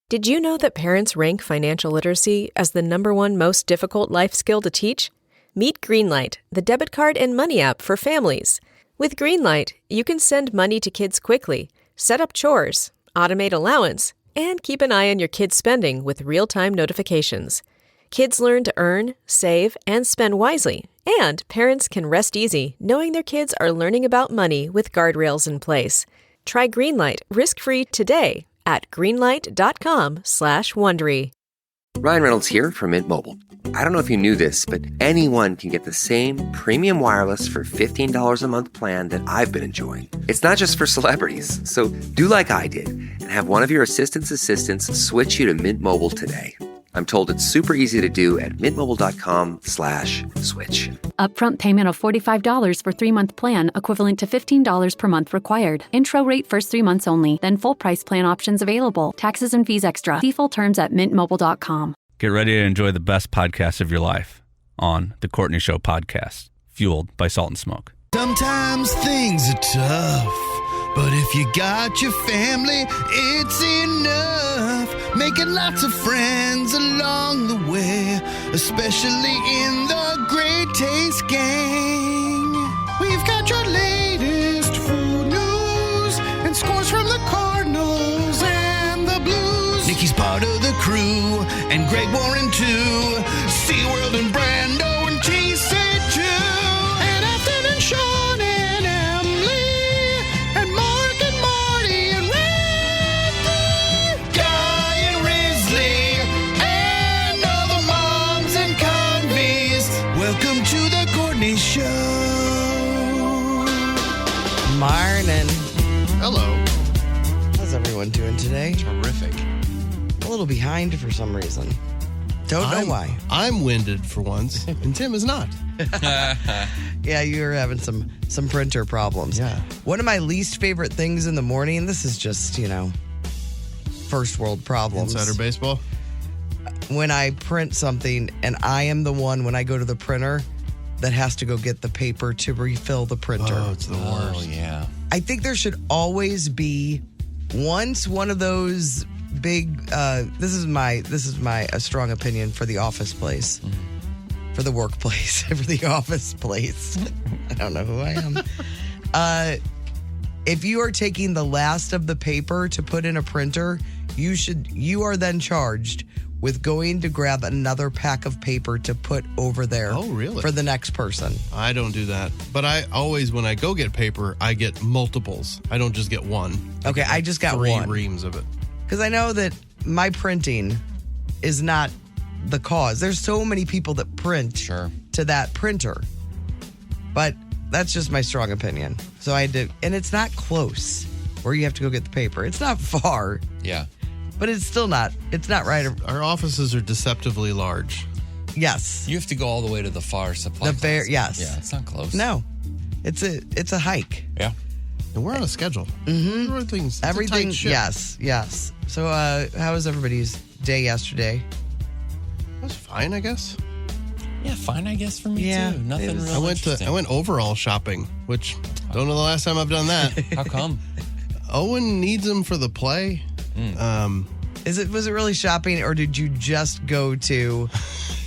Did you know that parents rank financial literacy as the #1 most difficult life skill to teach? Meet Greenlight, the debit card and money app for families. With Greenlight, you can send money to kids quickly, set up chores, automate allowance, and keep an eye on your kids' spending with real-time notifications. Kids learn to earn, save, and spend wisely, and parents can rest easy knowing their kids are learning about money with guardrails in place. Try Greenlight risk-free today at greenlight.com/Wondery. Ryan Reynolds here from Mint Mobile. I don't know if you knew this, but anyone can get the same premium wireless for $15 a month plan that I've been enjoying. It's not just for celebrities. So do like I did and have one of your assistants switch you to Mint Mobile today. I'm told it's super easy to do at mintmobile.com/switch. Upfront payment of $45 for 3-month plan, equivalent to $15 per month required. Intro rate first 3 months only, then full price plan options available. Taxes and fees extra. See full terms at mintmobile.com. Get ready to enjoy the best podcast of your life on The Courtney Show podcast, fueled by Salt and Smoke. Sometimes things are tough, but if you got your family, it's enough. Making lots of friends along the way, especially in the Great Taste Gang. We've got your latest food news and scores from the Cardinals and the Blues. Nikki's part of the crew, and Greg Warren too. SeaWorld and Brando and Casey too. And Afton and Sean and Emily and Mark and Marty and Randy, Guy and Risley and all the moms and convies. Welcome to the Courtney Show. Morning. Hello. How's everyone doing today? Terrific. A little behind for some reason. Don't know why. I'm winded for once, and Tim is not. Yeah, you're having some printer problems. Yeah. One of my least favorite things in the morning, this is just, first world problems. Insider baseball. When I print something and I am the one, when I go to the printer, that has to go get the paper to refill the printer. Oh, it's the worst. Oh, yeah. I think there should always be once one of those big this is my a strong opinion for the office place. For the workplace, for the office place. I don't know who I am. If you are taking the last of the paper to put in a printer, you are then charged with going to grab another pack of paper to put over there. Oh, really? For the next person. I don't do that. But I always, when I go get paper, I get multiples. I don't just get one. Okay, I just got 3 one. reams of it. Because I know that my printing is not the cause. There's so many people that print to that printer. But that's just my strong opinion. So I had to, and it's not close where you have to go get the paper. It's not far. Yeah. But it's still not, it's not right. Our offices are deceptively large. Yes. You have to go all the way to the far supply. Yes. Yeah, it's not close. No. It's a hike. Yeah. And we're on a schedule. Mm-hmm. Everything's Everything. a tight ship. Yes. So how was everybody's day yesterday? It was fine, I guess. Yeah, fine, I guess, for me, Yeah, too. Nothing real I went overall shopping, which don't know the last time I've done that. How come? Owen needs them for the play. Was it really shopping, or did you just go to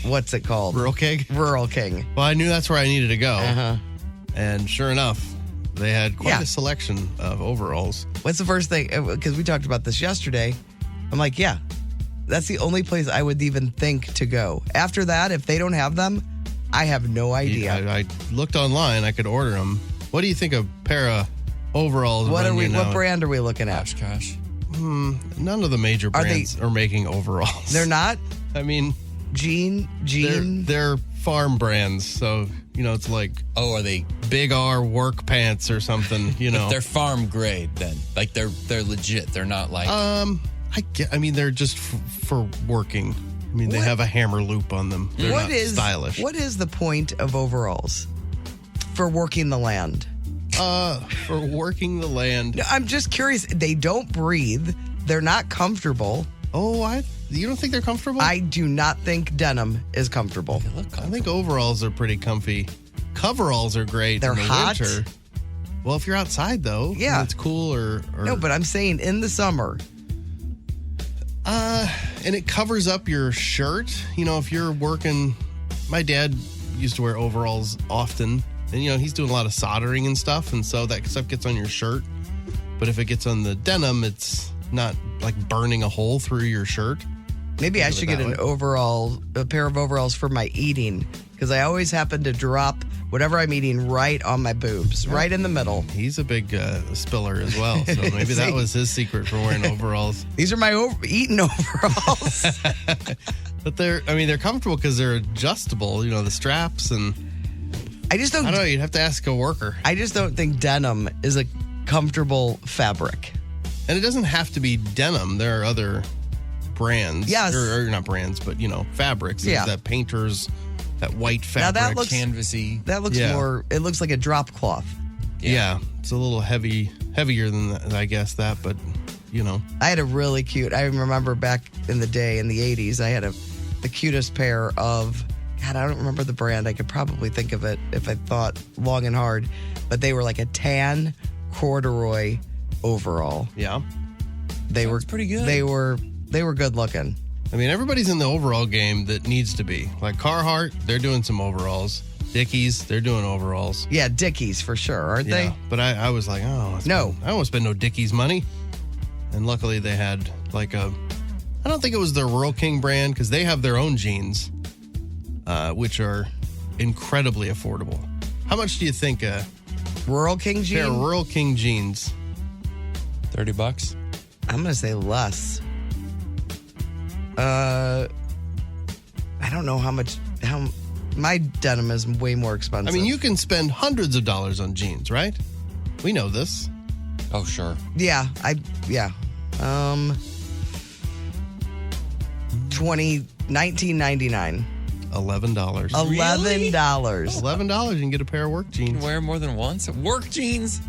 what's it called? Rural King? Rural King. Well, I knew that's where I needed to go. Uh-huh. And sure enough, they had quite a selection of overalls. What's the first thing? Because we talked about this yesterday. I'm like, yeah, that's the only place I would even think to go. After that, if they don't have them, I have no idea. I looked online. I could order them. What do you think a pair of overalls? What brand are we looking at? Oshkosh. None of the major brands are making overalls. They're not? I mean, Jean. They're farm brands, so it's like are they Big R work pants or something? But they're farm grade then, like they're legit. They're not like they're just for working. I mean, they have a hammer loop on them. They're not stylish. What is the point of overalls for working the land? For working the land. No, I'm just curious. They don't breathe. They're not comfortable. Oh, you don't think they're comfortable? I do not think denim is comfortable. They look comfortable. I think overalls are pretty comfy. Coveralls are great. They're in the hot. Winter. Well, if you're outside though, yeah, and it's cool or no. But I'm saying in the summer. And it covers up your shirt. You know, if you're working, my dad used to wear overalls often. And, you know, he's doing a lot of soldering and stuff. And so that stuff gets on your shirt. But if it gets on the denim, it's not like burning a hole through your shirt. Maybe I should get a pair of overalls for my eating, because I always happen to drop whatever I'm eating right on my boobs, right in the middle. He's a big spiller as well, so maybe that was his secret for wearing overalls. These are my eating overalls. But they're comfortable because they're adjustable, you know, the straps, and I don't know, you'd have to ask a worker. I just don't think denim is a comfortable fabric. And it doesn't have to be denim. There are other brands. Yes. Or not brands, but, you know, fabrics. Yeah. That painter's, that white fabric. Now that looks canvasy. That looks more, it looks like a drop cloth. Yeah. It's a little heavier than that, I guess that, but, you know. I had a really cute, I remember back in the day, in the 80s, I had the cutest pair of, God, I don't remember the brand. I could probably think of it if I thought long and hard. But they were like a tan corduroy overall. Yeah. They were pretty good. They were good looking. I mean, everybody's in the overall game that needs to be. Like Carhartt, they're doing some overalls. Dickies, they're doing overalls. Yeah, Dickies for sure, aren't they? But I was like, I don't want to spend no Dickies money. And luckily they had like I don't think it was the Rural King brand, because they have their own jeans, which are incredibly affordable. How much do you think Rural King jeans? Yeah, Rural King jeans. $30? I'm going to say less. I don't know how my denim is way more expensive. I mean, you can spend hundreds of dollars on jeans, right? We know this. Oh, sure. Yeah, $19.99. $11. $11. $11, you can get a pair of work jeans. You can wear more than once? Work jeans?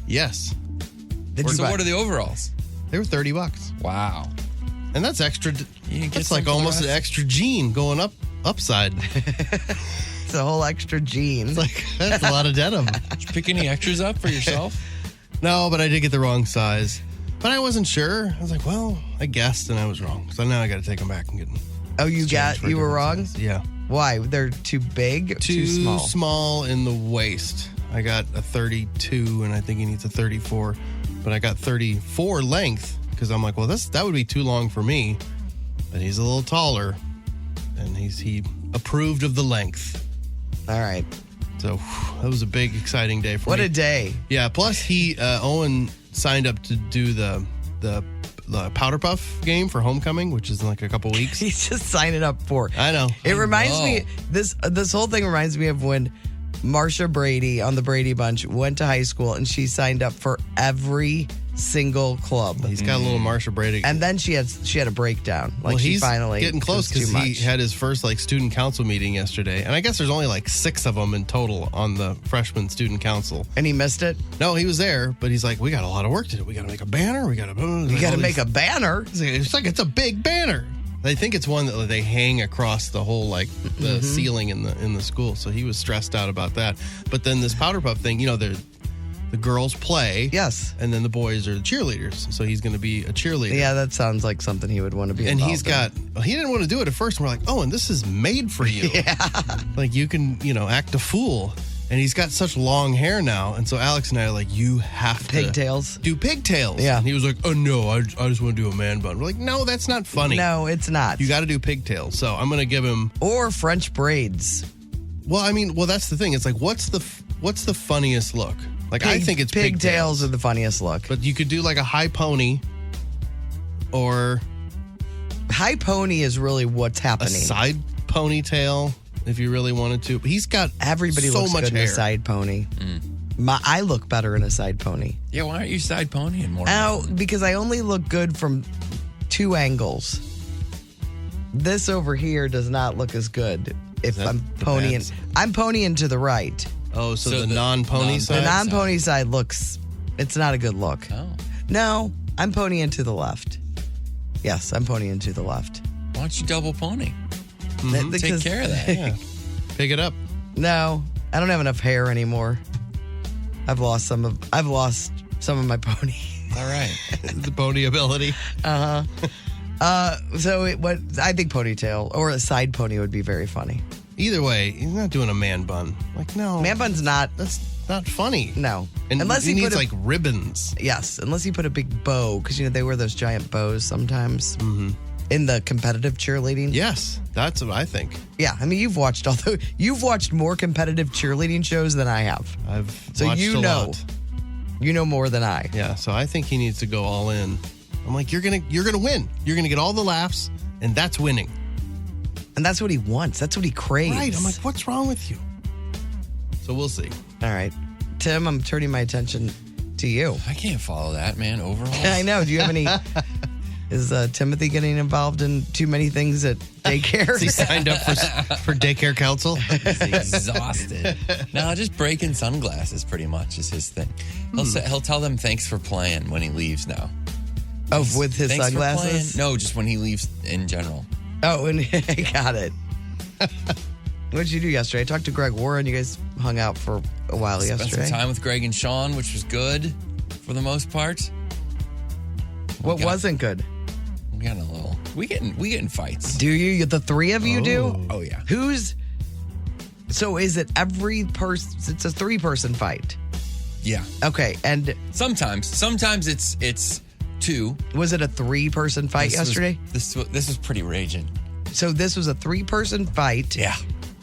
Yes. What are the overalls? They were $30. Wow. And that's extra. That's like almost an extra jean going upside. It's a whole extra jean. That's a lot of denim. Did you pick any extras up for yourself? No, but I did get the wrong size. But I wasn't sure. I was like, well, I guessed and I was wrong. So now I got to take them back and get them. Oh, you were wrong? Size. Yeah. Why? They're too big? Too small? Small in the waist. I got a 32 and I think he needs a 34. But I got 34 length because I'm like, well, that would be too long for me. But he's a little taller and he approved of the length. All right. So that was a big, exciting day for me. What a day. Yeah. Plus, Owen signed up to do the Powder Puff game for homecoming, which is in like a couple weeks. He's just signing up for. I know. It reminds me, this whole thing reminds me of when Marsha Brady on the Brady Bunch went to high school and she signed up for every single club. He's got a little Marsha Brady. And then she had a breakdown. Like, he's finally getting close because he had his first student council meeting yesterday. And I guess there's only 6 of them in total on the freshman student council. And he missed it? No, he was there, but he's like, we got a lot of work to do. We got to make a banner. We got to make a banner? It's a big banner. They think it's one that they hang across the whole the ceiling in the school. So he was stressed out about that. But then this Powder Puff thing, the girls play. Yes. And then the boys are the cheerleaders. So he's going to be a cheerleader. Yeah, that sounds like something he would want to be And involved he didn't want to do it at first. And we're like, oh, and this is made for you. Yeah. You can, act a fool. And he's got such long hair now. And so Alex and I are like, you have Pigtails. to do pigtails. Yeah. And he was like, oh, no, I just want to do a man bun. We're like, no, that's not funny. No, it's not. You got to do pigtails. So I'm going to give him. Or French braids. Well, that's the thing. It's what's the funniest look? I think it's pigtails are the funniest look. But you could do a high pony or. High pony is really what's happening. A side ponytail. If you really wanted to. He's got everybody so looks much good hair. in a side pony. I look better in a side pony. Yeah, why aren't you side ponying more? Oh, because I only look good from 2 angles. This over here does not look as good if I'm ponying. I'm ponying to the right. Oh, so the non-pony side? The non-pony side looks, it's not a good look. Oh. No, I'm ponying to the left. Yes, I'm ponying to the left. Why don't you double pony? Take care of that. Yeah. Pick it up. No, I don't have enough hair anymore. I've lost some of my pony. All right. The pony ability. Uh-huh. I think ponytail or a side pony would be very funny. Either way, he's not doing a man bun. Like, no. Man bun's not. That's not funny. No. And unless he put needs, like, ribbons. Yes, unless you put a big bow, because, they wear those giant bows sometimes in the competitive cheerleading. Yes, that's what I think. Yeah, I mean, you've watched more competitive cheerleading shows than I have. I've watched a lot. You know more than I. Yeah, so I think he needs to go all in. I'm like, you're gonna win. You're gonna get all the laughs, and that's winning. And that's what he wants. That's what he craves. Right. I'm like, what's wrong with you? So we'll see. All right. Tim, I'm turning my attention to you. I can't follow that, man. Overall. I know. Do you have any... Is Timothy getting involved in too many things at daycare? Is he signed up for daycare council? He's exhausted. No, just breaking sunglasses pretty much is his thing. He'll tell them thanks for playing when he leaves now. Oh, with his thanks sunglasses? No, just when he leaves in general. Oh, and I got it. What did you do yesterday? I talked to Greg Warren. You guys hung out for a while yesterday. Spent some time with Greg and Sean, which was good for the most part. What wasn't good? We got a little. We get in fights. Do you? The three of you do? Oh yeah. So is it every person? It's a 3-person fight. Yeah. Okay, and sometimes it's 2. Was it a 3-person fight yesterday? This was pretty raging. So this was a 3-person fight. Yeah.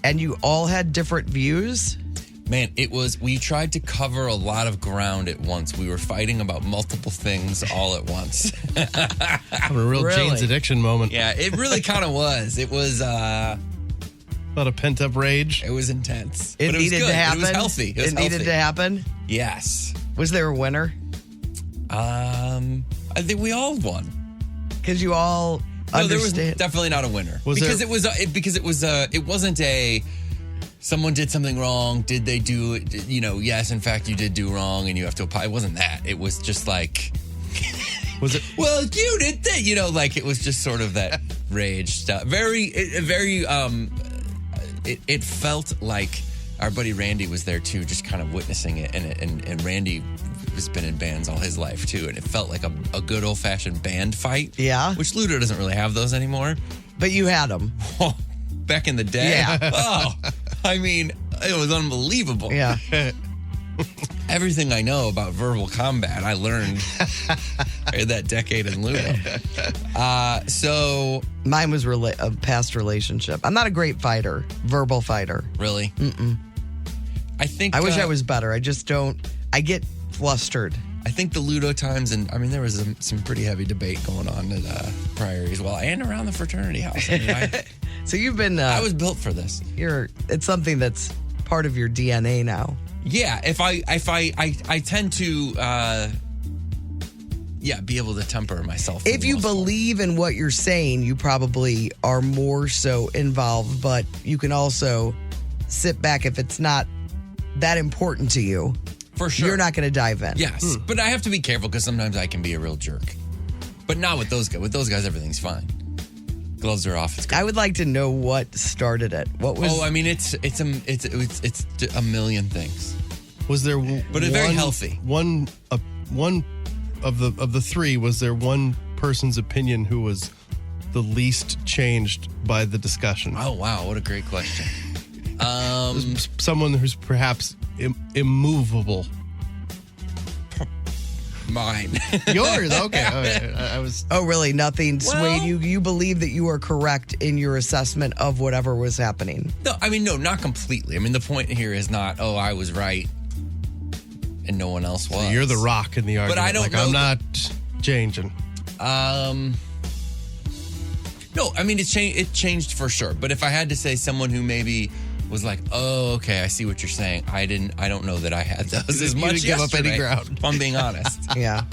And you all had different views? Man, we tried to cover a lot of ground at once. We were fighting about multiple things all at once. Having a real Jane's Addiction moment. Yeah, it really kind of was. It was a lot of pent-up rage. It was intense. It needed to happen? It was healthy. It needed to happen? Yes. Was there a winner? I think we all won. Because you all No, there was definitely not a winner. It wasn't a someone did something wrong. Did they do it? Yes, in fact, you did do wrong and you have to apply. It wasn't that. It was just like, was it? Well, you did that. It was just sort of that rage stuff. It felt like our buddy Randy was there too, just kind of witnessing it. And Randy has been in bands all his life too. And it felt like a good old fashioned band fight. Yeah. Which Ludo doesn't really have those anymore. But you had them. Back in the day. Yeah. Oh, I mean, it was unbelievable. Yeah. Everything I know about verbal combat, I learned in that decade in Ludo. So mine was a past relationship. I'm not a great fighter, verbal fighter. Really? Mm-mm. I wish I was better. I just don't. I get flustered. I think the Ludo times, and I mean, there was some pretty heavy debate going on at Priory as well, and around the fraternity house. I mean, so you've been. I was built for this. It's something that's part of your DNA now. Yeah, if I tend to, be able to temper myself. If you believe in what you're saying, you probably are more so involved, but you can also sit back if it's not that important to you. For sure. You're not going to dive in. Yes, but I have to be careful because sometimes I can be a real jerk. But not with those guys. With those guys, everything's fine. Gloves are off. It's good. I would like to know what started it. What was? Oh, I mean, it's a million things. Was there? But very healthy. One of the three. Was there one person's opinion who was the least changed by the discussion? Oh wow, what a great question. Someone who's perhaps immovable. Mine. Yours, okay. I was. Oh, really? Nothing swayed you? You believe that you are correct in your assessment of whatever was happening? No, I mean, no, not completely. I mean, the point here is not, I was right and no one else was. So you're the rock in the argument. But I don't know. I'm not changing. No, I mean, it changed for sure. But if I had to say someone who maybe was like, oh, okay, I see what you're saying. I don't know that I had those as much give up any ground. If I'm being honest. Yeah.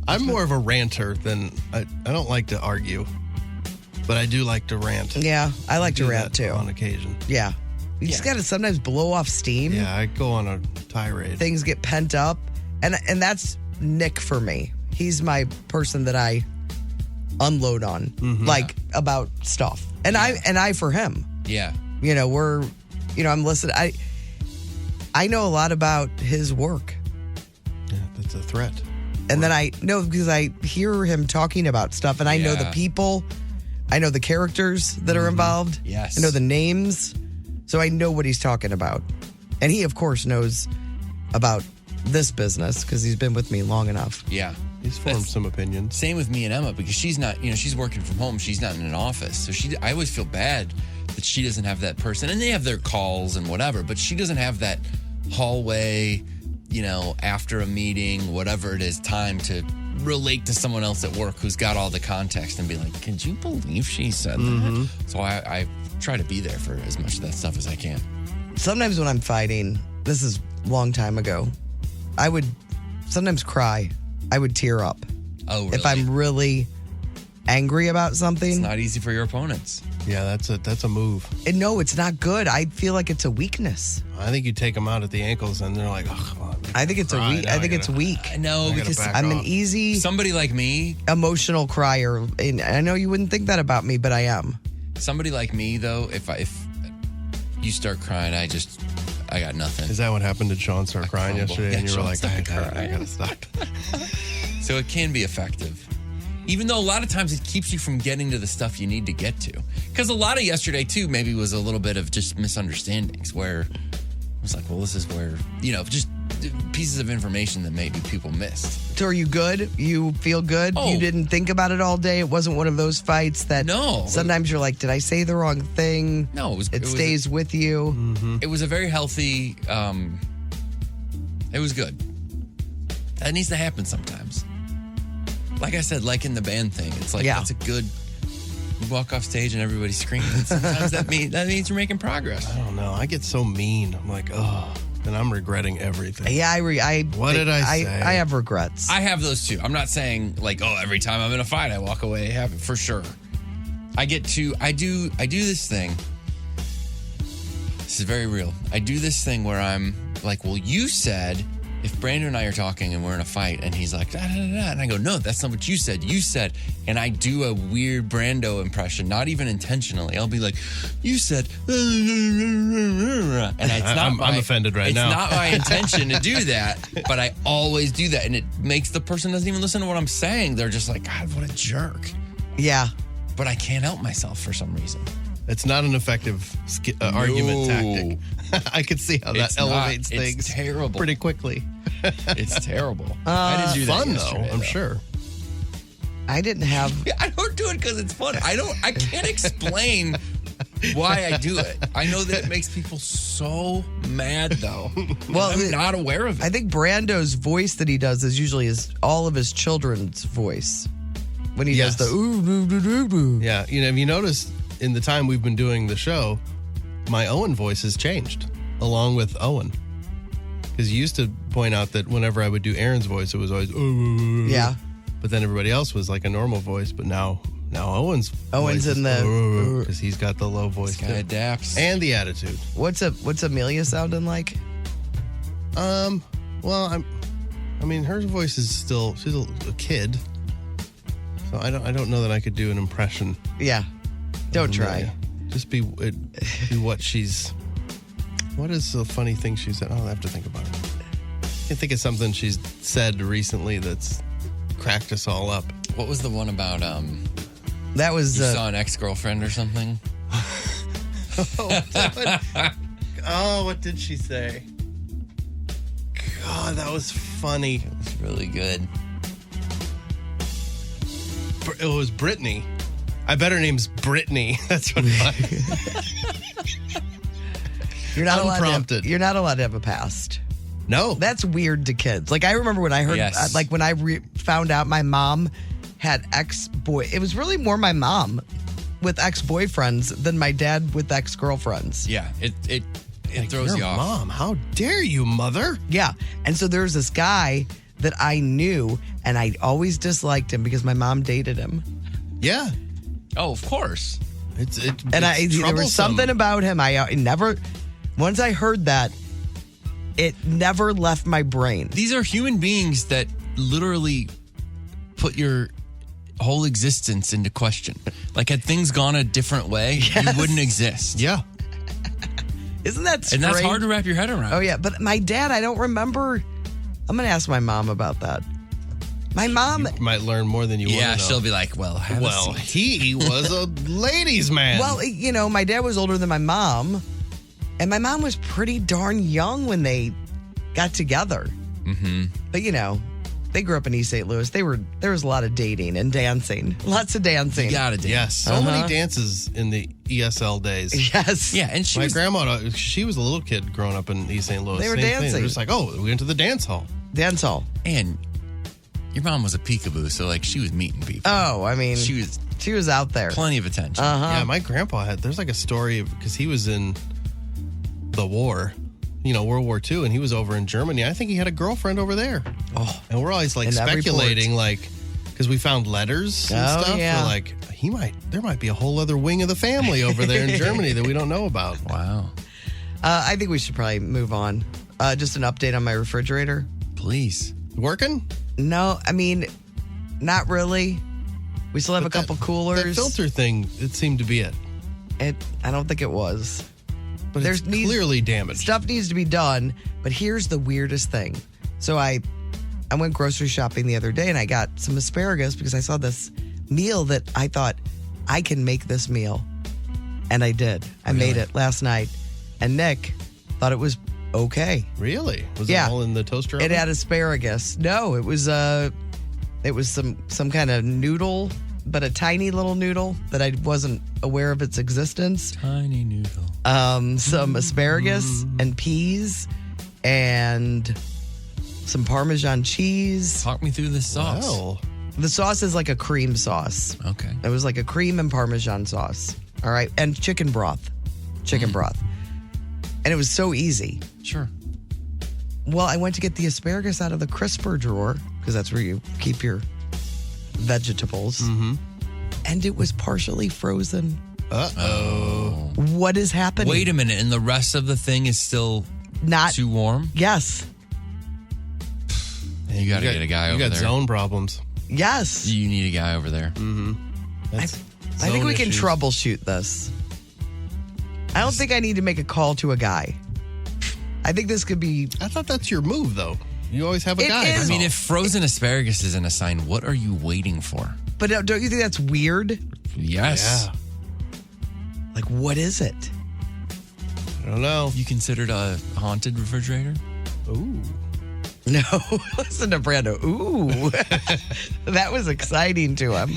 I'm more of a ranter than I don't like to argue, but I do like to rant. Yeah, I like to rant too. On occasion. Yeah. You just got to sometimes blow off steam. Yeah, I go on a tirade. Things get pent up. And that's Nick for me. He's my person that I unload on, about stuff. And I for him. Yeah. I'm listening. I know a lot about his work. Yeah, that's a threat. And then because I hear him talking about stuff and I know the people, I know the characters that are involved. Yes. I know the names. So I know what he's talking about. And he, of course, knows about this business because he's been with me long enough. Yeah. He's formed some opinions. Same with me and Emma because she's not, she's working from home. She's not in an office. So I always feel bad that she doesn't have that person. And they have their calls and whatever, but she doesn't have that hallway, after a meeting, whatever it is, time to relate to someone else at work who's got all the context and be like, can you believe she said that? So I try to be there for as much of that stuff as I can. Sometimes when I'm fighting, this is a long time ago, I would sometimes cry. I would tear up. Oh, really? If I'm really angry about something. It's not easy for your opponents. Yeah, that's a move. And no, it's not good. I feel like it's a weakness. I think you take them out at the ankles and they're like, oh, come on. I think it's weak. No, because I'm an easy somebody like me, emotional crier. And I know you wouldn't think that about me, but I am. Somebody like me though, if you start crying, I got nothing. Is that what happened? Did Sean start crying yesterday? And you were like, I gotta stop. So it can be effective. Even though a lot of times it keeps you from getting to the stuff you need to get to. Because a lot of yesterday, too, maybe was a little bit of just misunderstandings where it was like, well, this is where, just pieces of information that maybe people missed. So are you good? You feel good? Oh. You didn't think about it all day? It wasn't one of those fights that sometimes you're like, did I say the wrong thing? No. It stays with you. Mm-hmm. It was a very healthy, it was good. That needs to happen sometimes. Like I said, like in the band thing, it's like that's a good. You walk off stage and everybody's screaming. Sometimes that means you're making progress. I don't know. I get so mean. I'm like, oh, and I'm regretting everything. Yeah, what did I say? I have regrets. I have those too. I'm not saying like, oh, every time I'm in a fight, I walk away happy for sure. I do this thing. This is very real. I do this thing where I'm like, well, you said. If Brandon and I are talking and we're in a fight and he's like, da, da, da, da, and I go, no, that's not what you said. You said, and I do a weird Brando impression, not even intentionally. I'll be like, you said, and it's not I'm offended right now. It's not my intention to do that, but I always do that. And it makes the person doesn't even listen to what I'm saying. They're just like, God, what a jerk. Yeah. But I can't help myself for some reason. It's not an effective argument tactic. I could see how that elevates things. It's terrible. Pretty quickly. It's terrible. I didn't do that fun yesterday, though, I'm sure. I didn't have. I don't do it because it's fun. I can't explain why I do it. I know that it makes people so mad though. Well, I'm not aware of it. I think Brando's voice that he does is usually all of his children's voice when he does the ooh, doo, doo, doo, doo. Yeah, if you notice in the time we've been doing the show, my Owen voice has changed along with Owen. Because you used to point out that whenever I would do Aaron's voice, it was always yeah. But then everybody else was like a normal voice. But now Owen's in the because he's got the low voice. This guy adapts and the attitude. What's Amelia sounding like? Well, I mean, her voice is still she's a kid, so I don't know that I could do an impression. Yeah, don't try. Just be what she's. What is the funny thing she said? I'll have to think about it. I can think of something she's said recently that's cracked us all up. What was the one about? That was you saw an ex-girlfriend or something. What did she say? God, that was funny. It's really good. It was Brittany. I bet her name's Brittany. That's what You're not unprompted. You're not allowed to have a past. No. That's weird to kids. Like, I remember when I heard, when I found out my mom had it was really more my mom with ex-boyfriends than my dad with ex-girlfriends. Yeah, it throws you off. Mom, how dare you, mother? Yeah. And so there was this guy that I knew, and I always disliked him because my mom dated him. Yeah. Oh, of course. There was something about him. I never... Once I heard that, it never left my brain. These are human beings that literally put your whole existence into question. Like, had things gone a different way, you wouldn't exist. Yeah. Isn't that strange? And that's hard to wrap your head around. Oh, yeah. But my dad, I don't remember. I'm going to ask my mom about that. My mom You might learn more than you want to know. Yeah, she'll be like, well, have a seat. he was a ladies' man. Well, my dad was older than my mom, and my mom was pretty darn young when they got together. Mm-hmm. But they grew up in East St. Louis. There was a lot of dating and dancing, lots of dancing. You gotta dance. Yes, so many dances in the ESL days. Yes. Yeah, and My grandma, she was a little kid growing up in East St. Louis. They were Same thing. dancing. They're just like, we went to the dance hall. Dance hall. And your mom was a peekaboo, so she was meeting people. Oh, I mean, She was out there. plenty of attention. Yeah, my grandpa there's like a story because he was in the war, World War II, and he was over in Germany. I think he had a girlfriend over there. Oh, and we're always like In that speculating, because we found letters and stuff. yeah. We're like, there might be a whole other wing of the family over there in Germany that we don't know about. Wow. I think we should probably move on. Just an update on my refrigerator. Please. Working? No, I mean, not really. We still have a couple coolers. That filter thing, it seemed to be it. I don't think it was. But it's clearly damaged. Stuff needs to be done, but here's the weirdest thing. So I went grocery shopping the other day and I got some asparagus because I saw this meal that I thought, I can make this meal. And I did. I made it last night. And Nick thought it was okay. Really? Was Yeah. it all in the toaster oven? It had asparagus. No, it was some kind of noodle, but a tiny little noodle that I wasn't aware of its existence. Tiny noodle. Some asparagus and peas and some Parmesan cheese. Talk me through the sauce. Wow. The sauce is like a cream sauce. Okay. It was like a cream and Parmesan sauce. All right. And chicken broth. Broth. And it was so easy. Sure. Well, I went to get the asparagus out of the crisper drawer because that's where you keep your vegetables. Mm-hmm. And it was partially frozen. Uh-oh. What is happening? Wait a minute, and the rest of the thing is still Not too warm? Yes. You got to get a guy over there. You got zone problems. Yes. You need a guy over there. Mm-hmm. I think we can troubleshoot this. I don't think I need to make a call to a guy. I think this could be. I thought that's your move, though. You always have a It guy. is. I mean, if frozen asparagus isn't a sign, what are you waiting for? But don't you think that's weird? Yes. Yeah. Like, what is it? I don't know. You considered a haunted refrigerator? Ooh. No, listen to Brando. Ooh, that was exciting to him.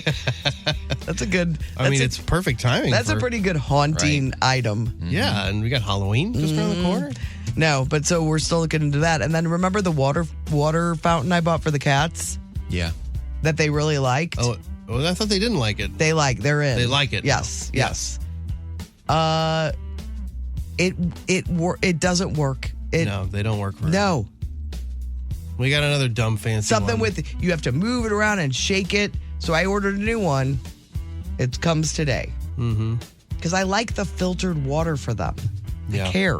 That's a good. I mean, it's perfect timing. That's a pretty good haunting item. Yeah, and we got Halloween just around the corner. No, but so we're still looking into that. And then remember the water fountain I bought for the cats Yeah. that they really liked? Oh, I thought they didn't like it. They're in. They like it. Yes. It doesn't work. No, they don't work for it. No. We got another dumb fancy Something one. with you have to move it around and shake it. So I ordered a new one. It comes today. Mm-hmm. Because I like the filtered water for them. Yeah. I care.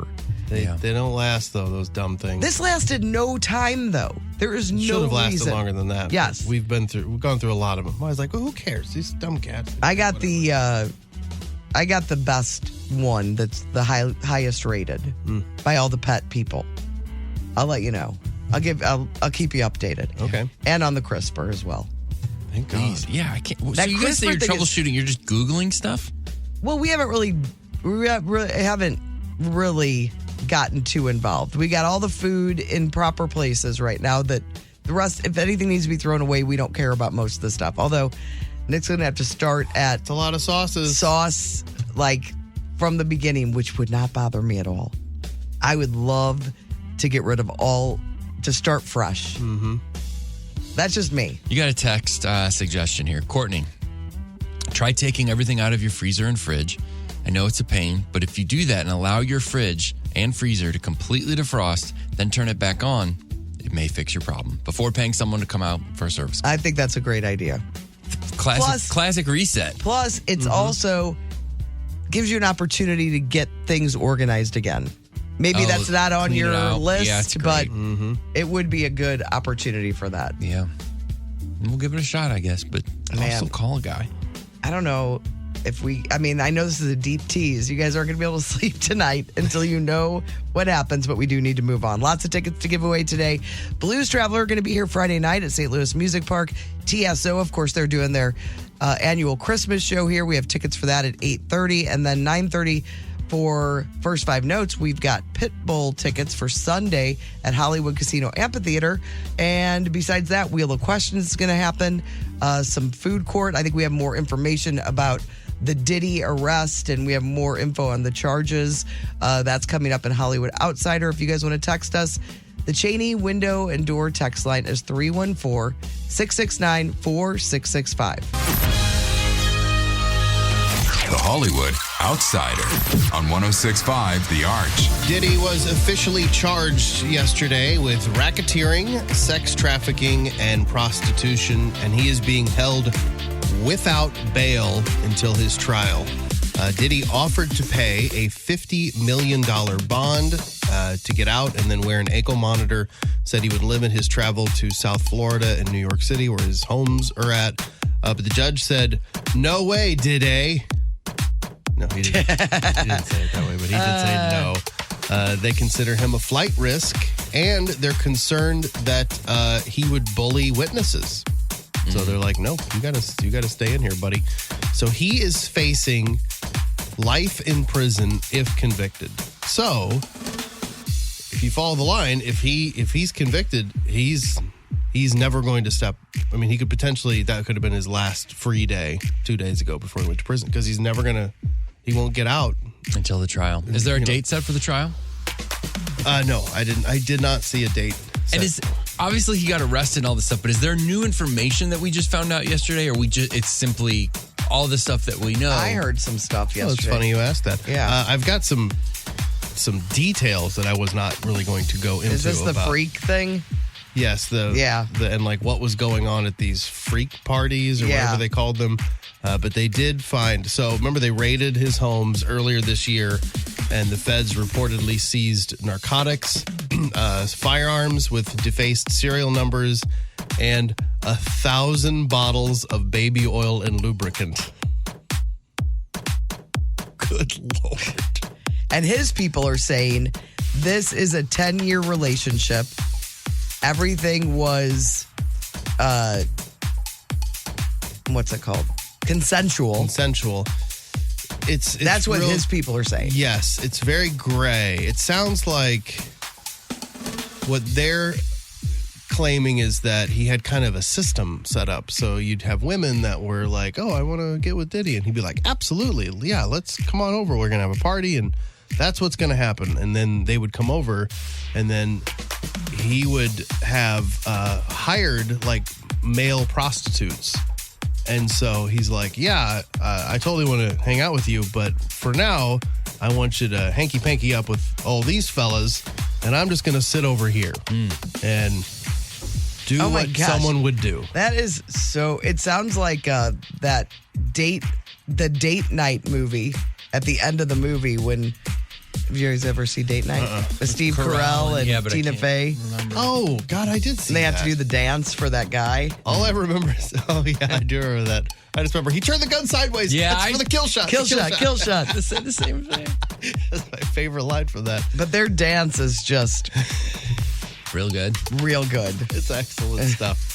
They don't last, though, those dumb things. This lasted no time, though. There is no should have lasted reason. longer than that. Yes. We've gone through a lot of them. I was like, well, who cares? These dumb cats. I got the best one that's the highest rated by all the pet people. I'll let you know. I'll keep you updated. Okay. And on the crisper as well. Thank God. Please. Yeah, I can't. So That you guys say you're crisper thing is- troubleshooting, you're just Googling stuff? Well, we haven't really gotten too involved. We got all the food in proper places right now that the rest, if anything needs to be thrown away, we don't care about most of the stuff. Although Nick's going to have to start at It's a lot of sauces. sauce like from the beginning, which would not bother me at all. I would love to get rid of all, to start fresh. Mm-hmm. That's just me. You got a text suggestion here. Courtney, try taking everything out of your freezer and fridge. I know it's a pain, but if you do that and allow your fridge and freezer to completely defrost, then turn it back on, it may fix your problem before paying someone to come out for a service. I think that's a great idea. Classic reset. Plus, it's also gives you an opportunity to get things organized again. Maybe that's not on clean it your out. list, Yeah, it's but great. it would be a good opportunity for that. Yeah. We'll give it a shot, I guess, but Man. also call a guy. I don't know. I know this is a deep tease. You guys aren't going to be able to sleep tonight until you know what happens, but we do need to move on. Lots of tickets to give away today. Blues Traveler are going to be here Friday night at St. Louis Music Park. TSO, of course, they're doing their annual Christmas show here. We have tickets for that at 8:30, and then 9:30 for First Five Notes. We've got Pitbull tickets for Sunday at Hollywood Casino Amphitheater. And besides that, Wheel of Questions is going to happen. Some food court. I think we have more information about the Diddy arrest, and we have more info on the charges. That's coming up in Hollywood Outsider. If you guys want to text us, the Cheney Window and Door text line is 314-669-4665. The Hollywood Outsider on 106.5 The Arch. Diddy was officially charged yesterday with racketeering, sex trafficking, and prostitution, and he is being held without bail until his trial. Diddy offered to pay a $50 million bond to get out and then wear an ankle monitor. Said he would limit his travel to South Florida and New York City, where his homes are at. But the judge said, "No way, Diddy." No, he didn't say it that way, but he did say no. They consider him a flight risk, and they're concerned that he would bully witnesses. So they're like, "No, you gotta stay in here, buddy." So he is facing life in prison if convicted. So if you follow the line, if he's convicted, he's never going to step. I mean, that could have been his last free day 2 days ago before he went to prison, because he won't get out until the trial. Is there a date set for the trial? No, I did not see a date set. And obviously he got arrested and all this stuff, but is there new information that we just found out yesterday, or it's simply all the stuff that we know? I heard some stuff yesterday. Oh, it's funny you asked that. Yeah. I've got some details that I was not really going to go into. Is this the freak thing? Yes, and like what was going on at these freak parties or whatever they called them. But they did find, so remember they raided his homes earlier this year, and the feds reportedly seized narcotics, firearms with defaced serial numbers, and 1,000 bottles of baby oil and lubricant. Good Lord. And his people are saying this is a 10-year relationship. Everything was, what's it called? Consensual. That's what his people are saying. Yes, it's very gray. It sounds like what they're claiming is that he had kind of a system set up. So you'd have women that were like, "Oh, I want to get with Diddy," and he'd be like, "Absolutely, yeah, let's come on over. We're gonna have a party, and that's what's gonna happen." And then they would come over, and then he would have hired like male prostitutes. And so he's like, "Yeah, I totally want to hang out with you, but for now, I want you to hanky-panky up with all these fellas, and I'm just going to sit over here and do what someone would do." That is so, it sounds like the date night movie at the end of the movie when, have you guys ever seen Date Night? With Steve Carell and Tina Fey. Oh, God, I did see And they have to do the dance for that guy. All I remember is, I do remember that. I just remember he turned the gun sideways. Yeah, That's for the kill shot. Kill shot. They said the same thing. That's my favorite line from that. But their dance is just real good. It's excellent stuff.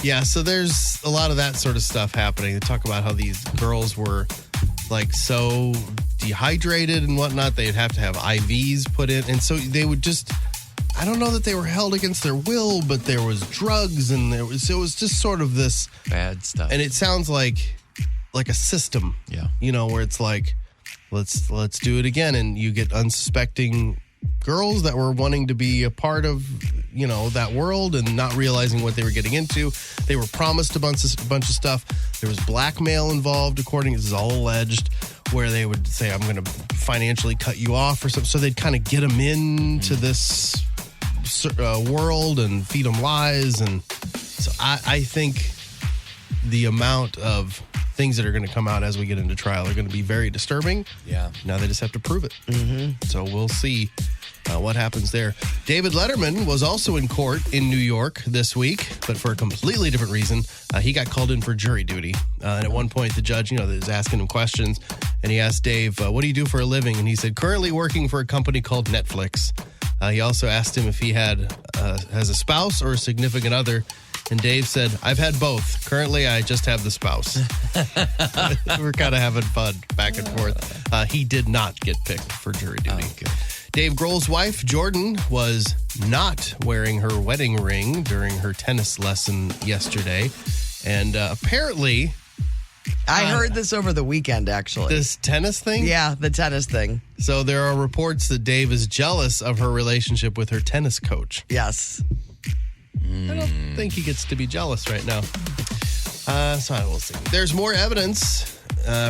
Yeah, so there's a lot of that sort of stuff happening. They talk about how these girls were like so dehydrated and whatnot. They'd have to have IVs put in. And so they would just, I don't know that they were held against their will, but there was drugs and it was just sort of this bad stuff. And it sounds like a system, where it's like, let's do it again. And you get unsuspecting girls that were wanting to be a part of, that world and not realizing what they were getting into. They were promised a bunch of stuff. There was blackmail involved, this is all alleged, where they would say, "I'm going to financially cut you off," or something. So they'd kind of get them into this world and feed them lies. And so I think the amount of things that are going to come out as we get into trial are going to be very disturbing. Yeah. Now they just have to prove it. Mm-hmm. So we'll see what happens there. David Letterman was also in court in New York this week, but for a completely different reason. He got called in for jury duty. And at one point, the judge, was asking him questions, and he asked Dave, what do you do for a living? And he said, currently working for a company called Netflix. He also asked him if he has a spouse or a significant other. And Dave said, I've had both. Currently, I just have the spouse. We're kind of having fun back and forth. He did not get picked for jury duty. Dave Grohl's wife, Jordan, was not wearing her wedding ring during her tennis lesson yesterday. And apparently... I heard this over the weekend, actually. This tennis thing? Yeah, the tennis thing. So there are reports that Dave is jealous of her relationship with her tennis coach. Yes. I don't think he gets to be jealous right now. So we'll see. There's more evidence.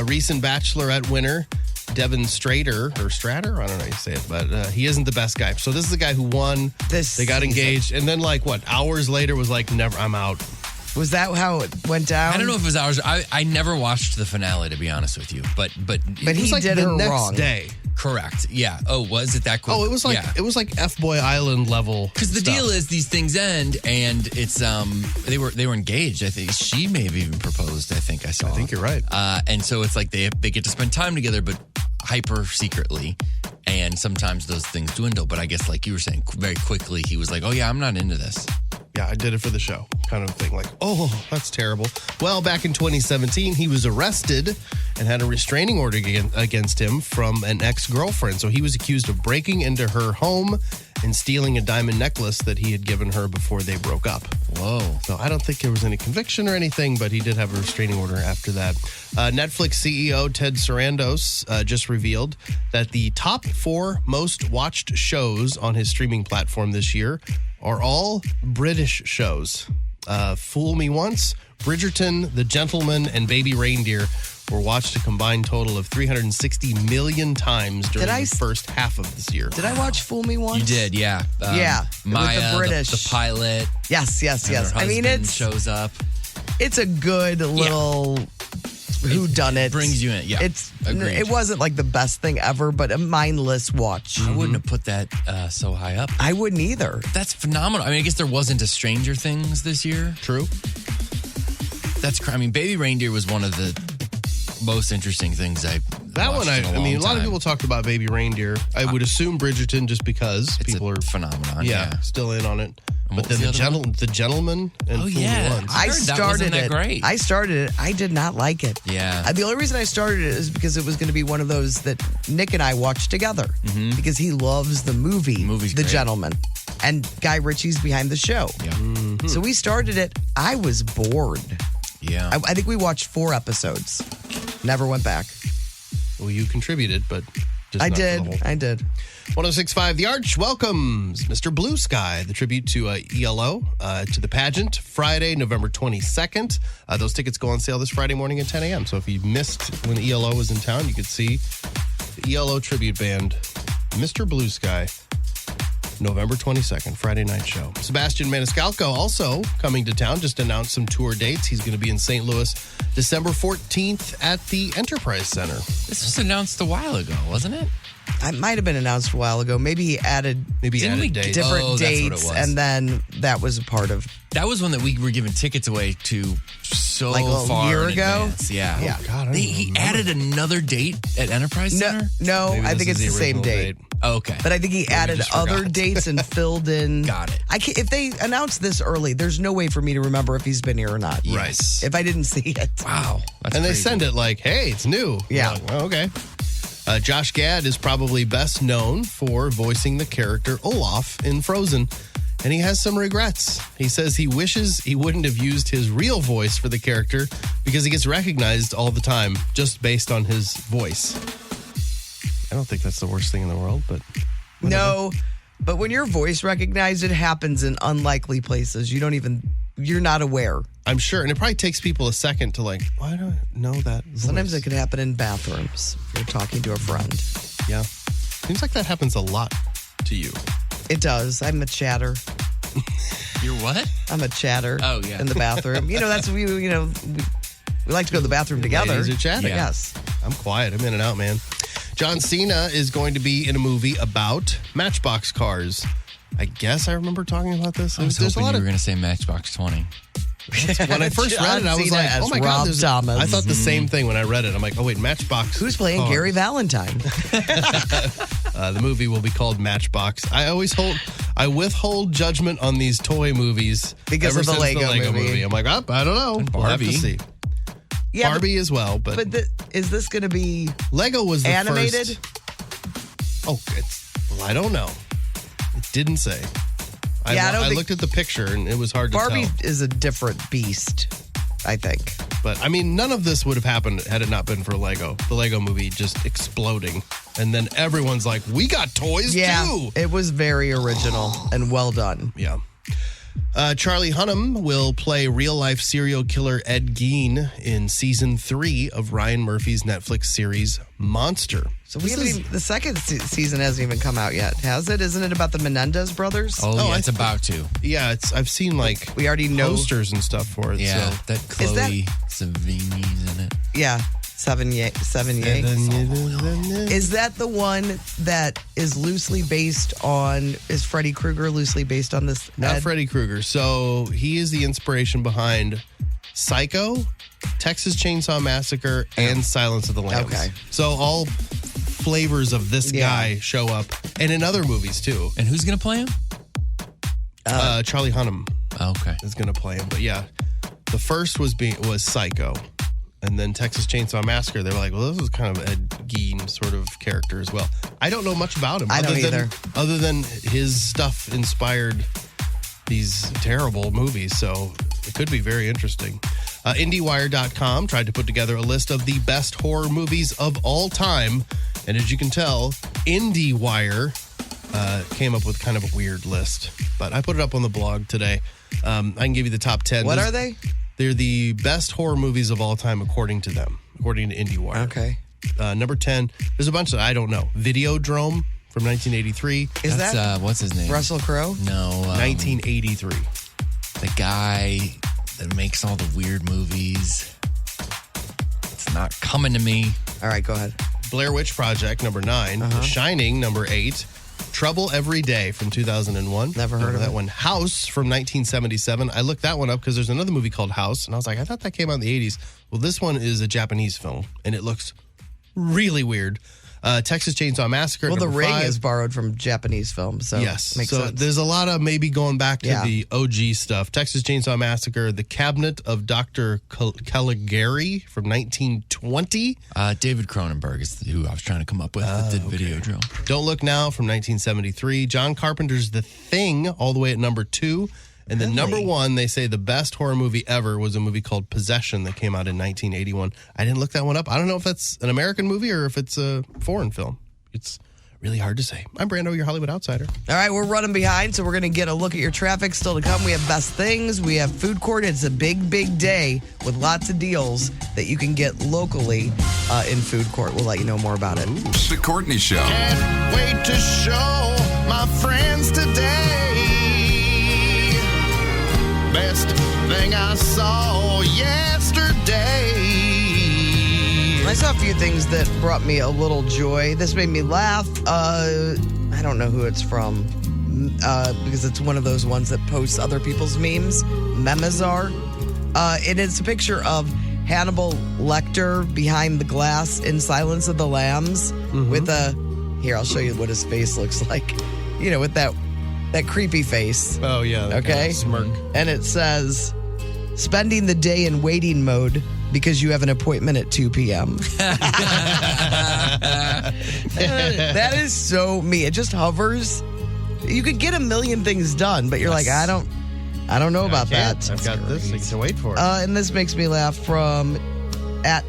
Recent Bachelorette winner, Devin Strader, or Stratter? I don't know how you say it, but he isn't the best guy. So this is the guy who won. They got engaged. And then hours later was like, never, I'm out. Was that how it went down? I don't know if it was hours. I never watched the finale, to be honest with you. But it was like the next day. Correct. Yeah. Oh, was it that quick? Oh, it was like F-Boy Island level. Because the deal is these things end, and it's they were engaged. I think she may have even proposed. I think I saw. I think you're right. And so it's like they get to spend time together, but hyper secretly. And sometimes those things dwindle. But I guess, like you were saying, very quickly he was like, "Oh yeah, I'm not into this." Yeah, I did it for the show, kind of thing. Like, oh, that's terrible. Well, back in 2017, he was arrested and had a restraining order against him from an ex-girlfriend. So he was accused of breaking into her home and stealing a diamond necklace that he had given her before they broke up. Whoa. So I don't think there was any conviction or anything, but he did have a restraining order after that. Netflix CEO Ted Sarandos just revealed that the top 4 most watched shows on his streaming platform this year are all British shows. Fool Me Once, Bridgerton, The Gentleman, and Baby Reindeer were watched a combined total of 360 million times during the first half of this year. Did I watch Fool Me Once? You did, yeah. Yeah. Maya, with the British. The pilot. Yes. I mean, it shows up. It's a good little whodunit. Brings you in, yeah. It wasn't like the best thing ever, but a mindless watch. I wouldn't have put that so high up. I wouldn't either. That's phenomenal. I mean, I guess there wasn't a Stranger Things this year. True. I mean, Baby Reindeer was one of the most interesting things I a lot of people talked about Baby Reindeer. I would assume Bridgerton just because people are phenomenon. Yeah, still in on it. But then the Gentleman and Fool Me Once. I started it. Great. I started it. I did not like it. Yeah. The only reason I started it is because it was going to be one of those that Nick and I watched together because he loves the movie The Gentleman. And Guy Ritchie's behind the show. Yeah. Mm-hmm. So we started it. I was bored. Yeah. I think we watched 4 episodes. Never went back. Well, you contributed, but just I not did. for the whole. I did. 106.5 The Arch welcomes Mr. Blue Sky, the tribute to ELO, to the pageant, Friday, November 22nd. Those tickets go on sale this Friday morning at 10 a.m. So if you missed when ELO was in town, you could see the ELO tribute band, Mr. Blue Sky, November 22nd, Friday night show. Sebastian Maniscalco also coming to town, just announced some tour dates. He's going to be in St. Louis December 14th at the Enterprise Center. This was announced a while ago, wasn't it? It might have been announced a while ago. Maybe he added dates. different dates, and then that was a part of. That was one that we were giving tickets away to so like a far year in ago. Advance. Yeah. Oh, God, he added another date at Enterprise Center? No, Maybe I think this it's is the same date. Oh, okay. But I think he added other dates and filled in. Got it. If they announced this early, there's no way for me to remember if he's been here or not. Yes. If I didn't see it. Wow. And they send it like, hey, it's new. Yeah. Like, well, okay. Josh Gad is probably best known for voicing the character Olaf in Frozen, and he has some regrets. He says he wishes he wouldn't have used his real voice for the character because he gets recognized all the time just based on his voice. I don't think that's the worst thing in the world, but whatever. No, but when your voice recognized, it happens in unlikely places. You're not aware. I'm sure, and it probably takes people a second to like, why do I know that voice? Sometimes it could happen in bathrooms if you're talking to a friend. Yeah. Seems like that happens a lot to you. It does. I'm a chatter. You're what? I'm a chatter. Oh, yeah. In the bathroom. That's we like to go to the bathroom together. Ladies are chatting. Yes. I'm quiet. I'm in and out, man. John Cena is going to be in a movie about Matchbox cars. I guess I remember talking about this. I was hoping you were going to say Matchbox 20. When I first read it, I was like, oh my God. I thought the same thing when I read it. I'm like, oh wait, Matchbox. Who's playing cars. Gary Valentine? The movie will be called Matchbox. I withhold judgment on these toy movies because of the Lego movie. I'm like, I don't know. We'll have to see. Yeah, Barbie as well. But is this going to be Lego was the animated? I don't know. It didn't say. I looked at the picture and it was hard to tell. Barbie is a different beast, I think. But I mean, none of this would have happened had it not been for Lego. The Lego movie just exploding. And then everyone's like, we got toys too. It was very original and well done. Yeah. Charlie Hunnam will play real-life serial killer Ed Gein in season 3 of Ryan Murphy's Netflix series Monster. So the second season hasn't even come out yet, has it? Isn't it about the Menendez brothers? Oh, it's about to. Yeah, I've seen we already know posters and stuff for it. Yeah, so. that Chloe Sevigny's in it. Yeah, 78. Is that the one that is loosely based on? Is Freddy Krueger loosely based on this? Not Freddy Krueger. So he is the inspiration behind Psycho, Texas Chainsaw Massacre, and Silence of the Lambs. Okay. So all flavors of this guy show up, and in other movies too. And who's going to play him? Charlie Hunnam. Okay, is going to play him. But yeah, the first was Psycho, and then Texas Chainsaw Massacre. They were like, well, this is kind of Ed Gein sort of character as well. I don't know much about him. I don't either. Other than his stuff inspired these terrible movies, so it could be very interesting. IndieWire.com tried to put together a list of the best horror movies of all time. And as you can tell, IndieWire came up with kind of a weird list. But I put it up on the blog today. I can give you the top 10. What are they? They're the best horror movies of all time, according to them, according to IndieWire. Okay. Number 10, there's a bunch that I don't know. Videodrome from 1983. Is that what's his name? Russell Crowe? No. 1983. The guy that makes all the weird movies. It's not coming to me. All right, go ahead. Blair Witch Project, number 9. The Shining, number 8. Trouble Every Day from 2001. Never heard of that it. one. House from 1977. I looked that one up because there's another movie called House, and I was like, I thought that came out in the 80s. Well, this one is a Japanese film, and it looks really weird. Texas Chainsaw Massacre. Well, The number Ring 5. is borrowed from Japanese films, so yes, makes so sense. There's a lot of maybe going back to the OG stuff. Texas Chainsaw Massacre, The Cabinet of Dr. Caligari from 1920. David Cronenberg is who I was trying to come up with that did Videodrome. Don't Look Now from 1973. John Carpenter's The Thing, all the way at number 2. And then number 1, they say the best horror movie ever was a movie called Possession that came out in 1981. I didn't look that one up. I don't know if that's an American movie or if it's a foreign film. It's really hard to say. I'm Brando, your Hollywood Outsider. All right, we're running behind, so we're going to get a look at your traffic still to come. We have best things. We have food court. It's a big, big day with lots of deals that you can get locally in food court. We'll let you know more about it. The Courtney Show. Can't wait to show my friends today. Best thing I saw yesterday. I saw a few things that brought me a little joy. This made me laugh. I don't know who it's from because it's one of those ones that posts other people's memes. Memazar. It is a picture of Hannibal Lecter behind the glass in Silence of the Lambs with here, I'll show you what his face looks like. You know, with that creepy face. Oh, yeah. Okay. Smirk. And it says, spending the day in waiting mode because you have an appointment at 2 p.m. That is so me. It just hovers. You could get a million things done, but you're like, I don't know about that. I've got this. I get to wait for it. And this makes me laugh from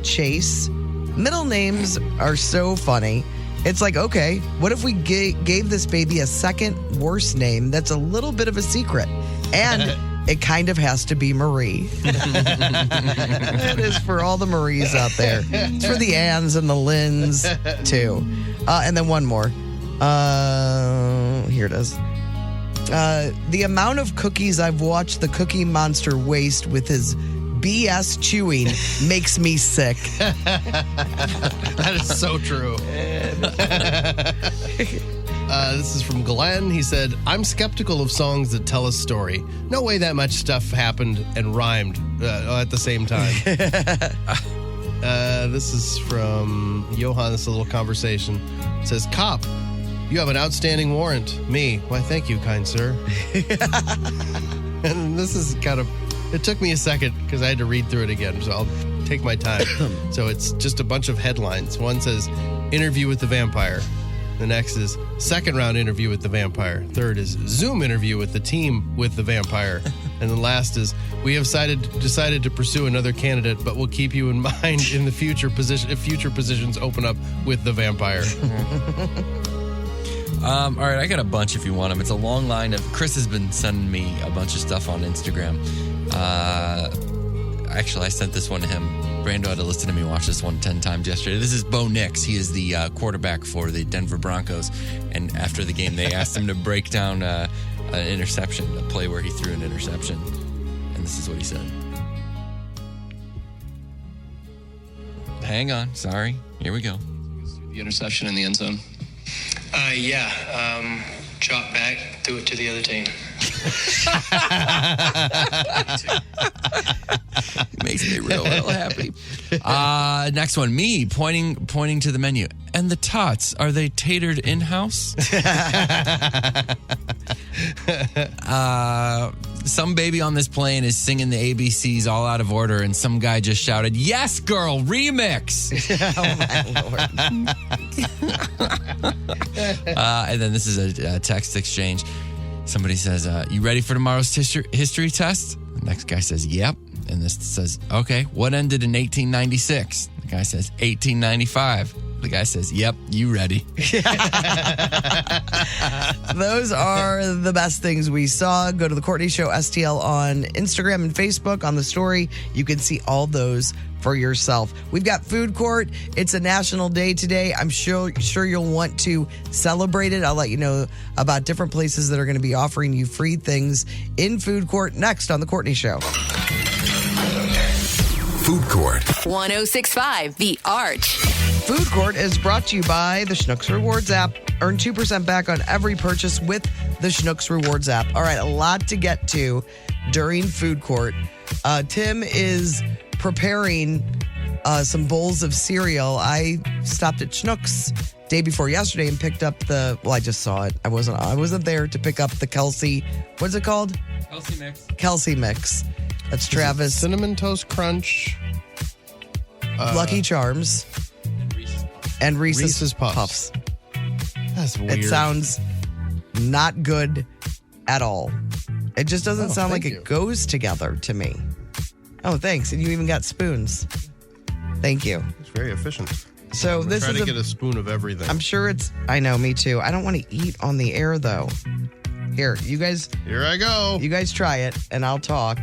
@Chase. Middle names are so funny. It's like, okay, what if we gave this baby a second worse name that's a little bit of a secret? And it kind of has to be Marie. It is for all the Maries out there. It's for the Anns and the Lyns, too. And then one more. Here it is. The amount of cookies I've watched the Cookie Monster waste with his BS chewing makes me sick. That is so true. This is from Glenn. He said, I'm skeptical of songs that tell a story. No way that much stuff happened and rhymed at the same time. This is from Johan. This is a little conversation. It says, Cop, you have an outstanding warrant. Me, why, thank you, kind sir. And this is kind of, it took me a second because I had to read through it again, so I'll take my time. So it's just a bunch of headlines. One says, interview with the vampire. The next is second round interview with the vampire. Third is Zoom interview with the team with the vampire. And the last is we have decided to pursue another candidate, but we'll keep you in mind in the future position if future positions open up with the vampire. All right, I got a bunch if you want them. It's a long line of... Chris has been sending me a bunch of stuff on Instagram. Actually, I sent this one to him. Brando had to listen to me watch this one 10 times yesterday. This is Bo Nix. He is the quarterback for the Denver Broncos. And after the game, they asked him to break down an interception, a play where he threw an interception. And this is what he said. Hang on. Sorry. Here we go. The interception in the end zone. Drop back, threw it to the other team. Makes me real happy. Next one, me pointing to the menu. And the tots, are they tatered in-house? Some baby on this plane is singing the ABCs all out of order, and some guy just shouted, "Yes, girl, remix!" And then this is a text exchange. Somebody says, you ready for tomorrow's history test? The next guy says, yep. And this says, okay, what ended in 1896? The guy says, 1895. The guy says, yep, you ready. Those are the best things we saw. Go to the Courtney Show STL on Instagram and Facebook. On the story, you can see all those for yourself. We've got Food Court. It's a national day today. I'm sure you'll want to celebrate it. I'll let you know about different places that are going to be offering you free things in Food Court next on the Courtney Show. Food Court. 106.5 The Arch. Food Court is brought to you by the Schnucks Rewards app. Earn 2% back on every purchase with the Schnucks Rewards app. All right, a lot to get to during Food Court. Tim is preparing some bowls of cereal. I stopped at Schnucks day before yesterday and picked up I just saw it. I wasn't there to pick up the Kelsey. What's it called? Kelsey Mix. Kelsey Mix. That's Travis. Cinnamon Toast Crunch. Lucky Charms. And Reese's Puffs. That's weird. It sounds not good at all. It just doesn't sound like it goes together to me. Oh, thanks. And you even got spoons. Thank you. It's very efficient. So this is try to get a spoon of everything. I'm sure I know, me too. I don't want to eat on the air though. Here, you guys. Here I go. You guys try it and I'll talk.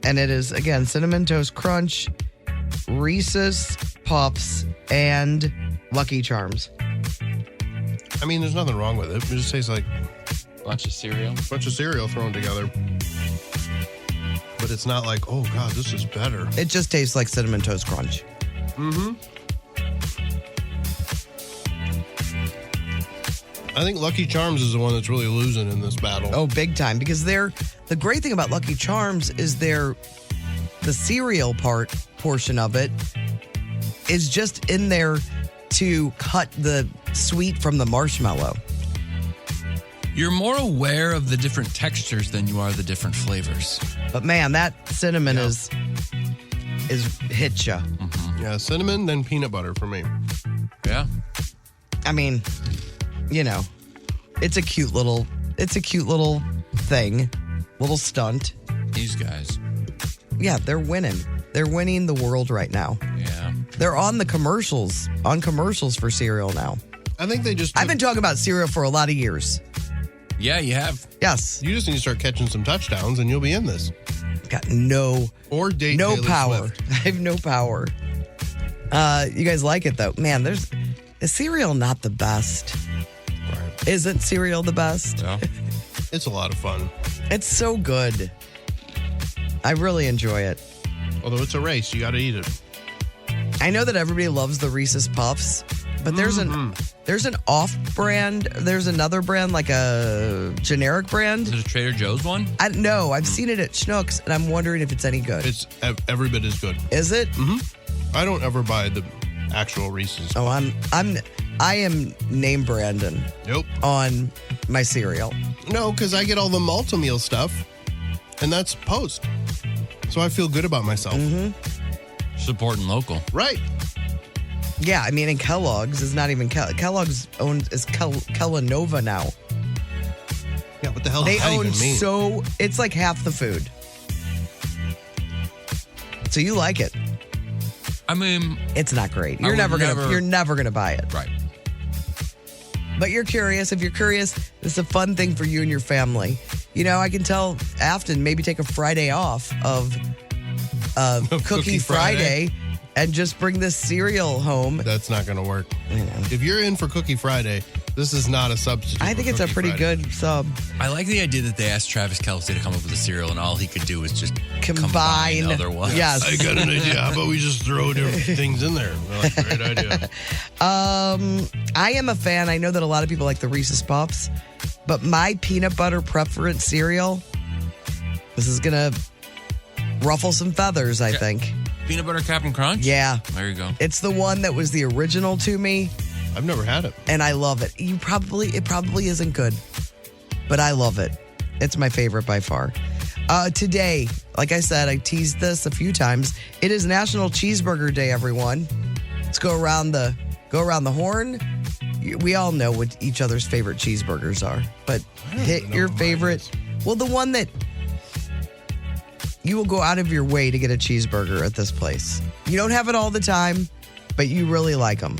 And it is, again, Cinnamon Toast Crunch, Reese's Puffs, and Lucky Charms. I mean, there's nothing wrong with it. It just tastes like a bunch of cereal thrown together. But it's not like, oh, God, this is better. It just tastes like Cinnamon Toast Crunch. Mm-hmm. I think Lucky Charms is the one that's really losing in this battle. Oh, big time. Because the great thing about Lucky Charms is the cereal portion of it is just in there to cut the sweet from the marshmallow. You're more aware of the different textures than you are the different flavors. But man, that cinnamon is hit ya. Mm-hmm. Yeah, cinnamon, then peanut butter for me. Yeah. I mean, you know, it's a cute little thing, little stunt. These guys. Yeah, they're winning. They're winning the world right now. Yeah. They're on commercials for cereal now. I think they just... I've been talking about cereal for a lot of years. Yeah, you have. Yes. You just need to start catching some touchdowns and you'll be in this. Got no Taylor power. Swift. I have no power. You guys like it though. Man, is cereal not the best? Right. Isn't cereal the best? Yeah. It's a lot of fun. It's so good. I really enjoy it. Although it's a race, you got to eat it. I know that everybody loves the Reese's Puffs, but there's an off-brand. There's another brand, like a generic brand. Is it a Trader Joe's one? I don't know. I've seen it at Schnucks, and I'm wondering if it's any good. It's every bit as good. Is it? Mm-hmm. I don't ever buy the actual Reese's. Oh, I am name Brandon. Nope. On my cereal. No, because I get all the Malt-O-Meal stuff, and that's Post. So I feel good about myself. Mm-hmm. Supporting local. Right. Yeah, I mean, and Kellogg's is not even Kellogg's owned is Kellanova now. Yeah, what the hell they does that own even mean? So it's like half the food. So you like it? I mean, it's not great. You're never gonna buy it, right? But you're curious. If you're curious, it's a fun thing for you and your family. You know, I can tell Afton maybe take a Friday off of Cookie Friday and just bring this cereal home. That's not going to work. If you're in for Cookie Friday, this is not a substitute. I think it's a pretty good sub. I like the idea that they asked Travis Kelce to come up with a cereal, and all he could do was just combine other ones. Yes. I got an idea. How about we just throw different things in there? Well, great idea. I am a fan. I know that a lot of people like the Reese's Puffs, but my peanut butter preference cereal, this is going to ruffle some feathers, I think. Peanut butter Cap'n Crunch? Yeah. There you go. It's the one that was the original to me. I've never had it. And I love it. It probably isn't good, but I love it. It's my favorite by far. Today, like I said, I teased this a few times. It is National Cheeseburger Day, everyone. Let's go around the horn. We all know what each other's favorite cheeseburgers are, but hit your favorite. Well, the one that you will go out of your way to get a cheeseburger at this place. You don't have it all the time, but you really like them.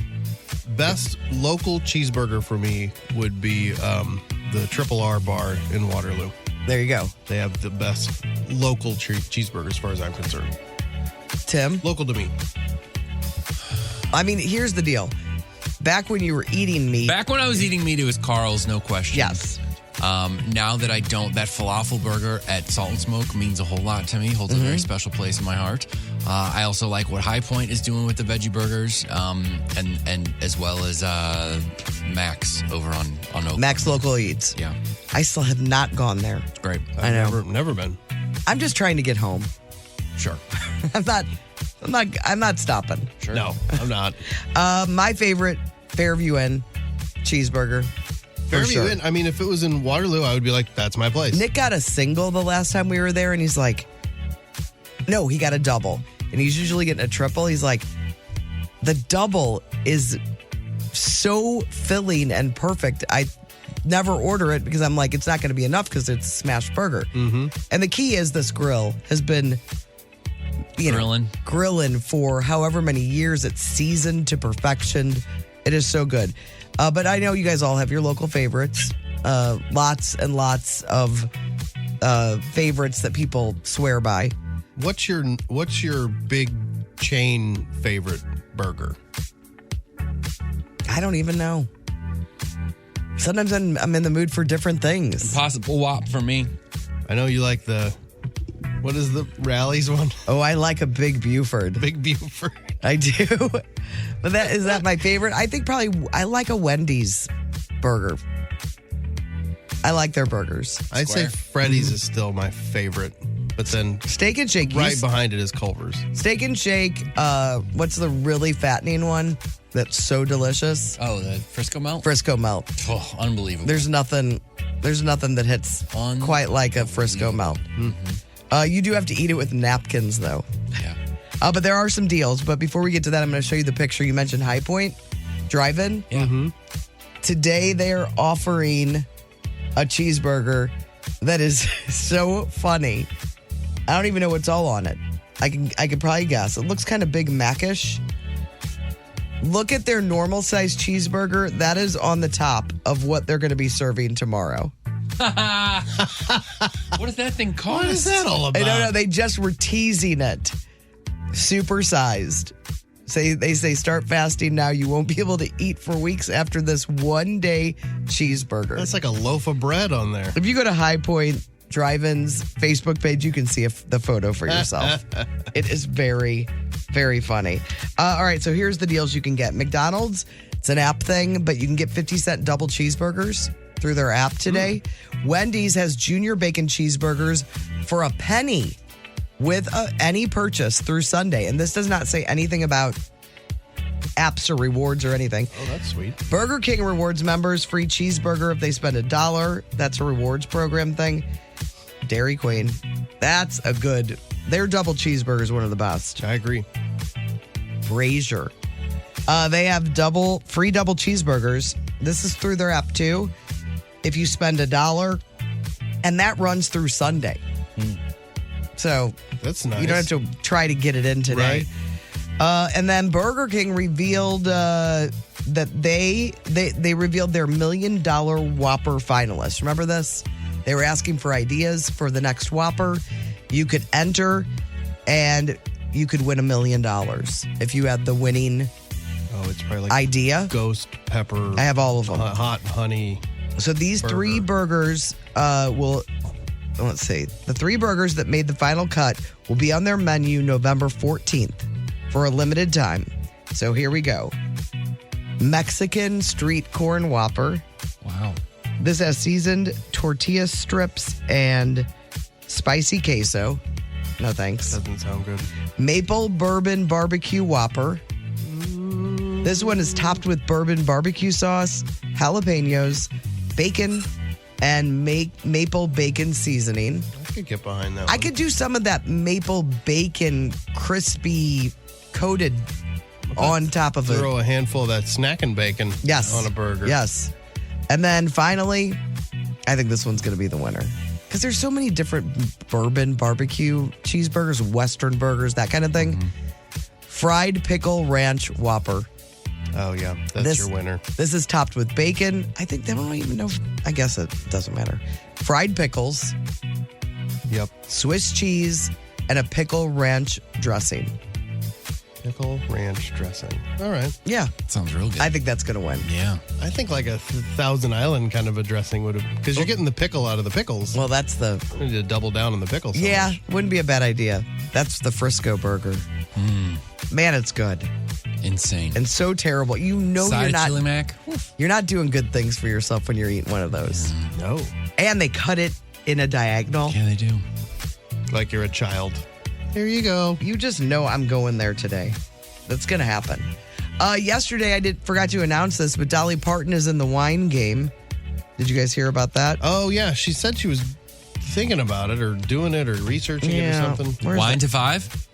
Best local cheeseburger for me would be the Triple R bar in Waterloo. There you go. They have the best local cheeseburger as far as I'm concerned. Tim? Local to me. I mean, here's the deal. Back when you were eating meat. Back when I was eating meat, it was Carl's, no question. Yes. Now that I don't, that falafel burger at Salt and Smoke means a whole lot to me, holds a very special place in my heart. I also like what High Point is doing with the veggie burgers, and as well as Max over on Oakland. Max Local Eats. Yeah. I still have not gone there. It's great. I know. Never been. I'm just trying to get home. Sure. I'm not stopping. Sure. No, I'm not. My favorite, Fairview Inn cheeseburger. Fairview Inn, I mean, if it was in Waterloo, I would be like, that's my place. Nick got a single the last time we were there, and he's like, no, he got a double. And he's usually getting a triple. He's like, the double is so filling and perfect. I never order it because I'm like, it's not going to be enough because it's a smash burger. Mm-hmm. And the key is this grill has been grilling for however many years. It's seasoned to perfection. It is so good. But I know you guys all have your local favorites. Lots and lots of favorites that people swear by. What's your big chain favorite burger? I don't even know. Sometimes I'm in the mood for different things. Impossible Whop for me. I know you like what is the Rally's one? Oh, I like a Big Buford. Big Buford. I do. But is that my favorite? I think probably I like a Wendy's burger. I like their burgers. I'd say Freddy's is still my favorite. But then Steak and Shake. Right behind it is Culver's. Steak and Shake, what's the really fattening one that's so delicious? Oh, the Frisco Melt? Frisco Melt. Oh, unbelievable. There's nothing that hits quite like a Frisco Melt. Mm-hmm. You do have to eat it with napkins, though. Yeah. But there are some deals. But before we get to that, I'm going to show you the picture. You mentioned High Point Drive-In. Yeah. Mm-hmm. Today, they're offering a cheeseburger that is so funny. I don't even know what's all on it. I could probably guess. It looks kind of Big Mac-ish. Look at their normal size cheeseburger. That is on the top of what they're going to be serving tomorrow. What does that thing cost? What is that all about? I don't know. They just were teasing it. Supersized. They say start fasting now. You won't be able to eat for weeks after this one-day cheeseburger. That's like a loaf of bread on there. If you go to High Point Drive-In's Facebook page. You can see the photo for yourself. It is very, very funny. All right, so here's the deals you can get. McDonald's, it's an app thing, but you can get 50-cent double cheeseburgers through their app today. Wendy's has junior bacon cheeseburgers for a penny with any purchase through Sunday. And this does not say anything about apps or rewards or anything. Oh, that's sweet. Burger King rewards members free cheeseburger if they spend $1. That's a rewards program thing. Dairy Queen, that's a good. Their double cheeseburger is one of the best. I agree. Brazier, they have free double cheeseburgers. This is through their app too. If you spend $1, and that runs through Sunday. So that's nice. You don't have to try to get it in today. Right. And then Burger King revealed that they revealed their $1 Million Whopper finalists. Remember this? They were asking for ideas for the next Whopper. You could enter, and you could win $1 million if you had the winning. Oh, it's probably like idea. Ghost pepper. I have all of them. Hot honey. So these three burgers let's see. The three burgers that made the final cut will be on their menu November 14th for a limited time. So here we go. Mexican street corn Whopper. Wow. This has seasoned tortilla strips and spicy queso. No thanks. Doesn't sound good. Maple bourbon barbecue Whopper. This one is topped with bourbon barbecue sauce, jalapenos, bacon, and maple bacon seasoning. I could get behind that one. I could do some of that maple bacon crispy coated on top of it. Throw a handful of that snacking bacon on a burger. Yes. And then finally, I think this one's going to be the winner. Because there's so many different bourbon barbecue cheeseburgers, Western burgers, that kind of thing. Fried pickle ranch Whopper. Oh, yeah. That's your winner. This is topped with bacon. I think they don't even know. I guess it doesn't matter. Fried pickles. Yep. Swiss cheese and a pickle ranch dressing. Pickle ranch dressing. All right. Yeah. Sounds real good. I think that's going to win. Yeah. I think like a Thousand Island kind of a dressing would have, because you're getting the pickle out of the pickles. Well, that's the. You need to double down on the pickles. Yeah, wouldn't be a bad idea. That's the Frisco burger. Man, it's good. Insane. And so terrible. You know Side you're of not. Chili Mac. You're not doing good things for yourself when you're eating one of those. No. And they cut it in a diagonal. Yeah, they do. Like you're a child. Here you go. You just know I'm going there today. That's going to happen. Yesterday, I forgot to announce this, but Dolly Parton is in the wine game. Did you guys hear about that? Oh, yeah. She said she was thinking about it or doing it or researching it or something. Wine to 5?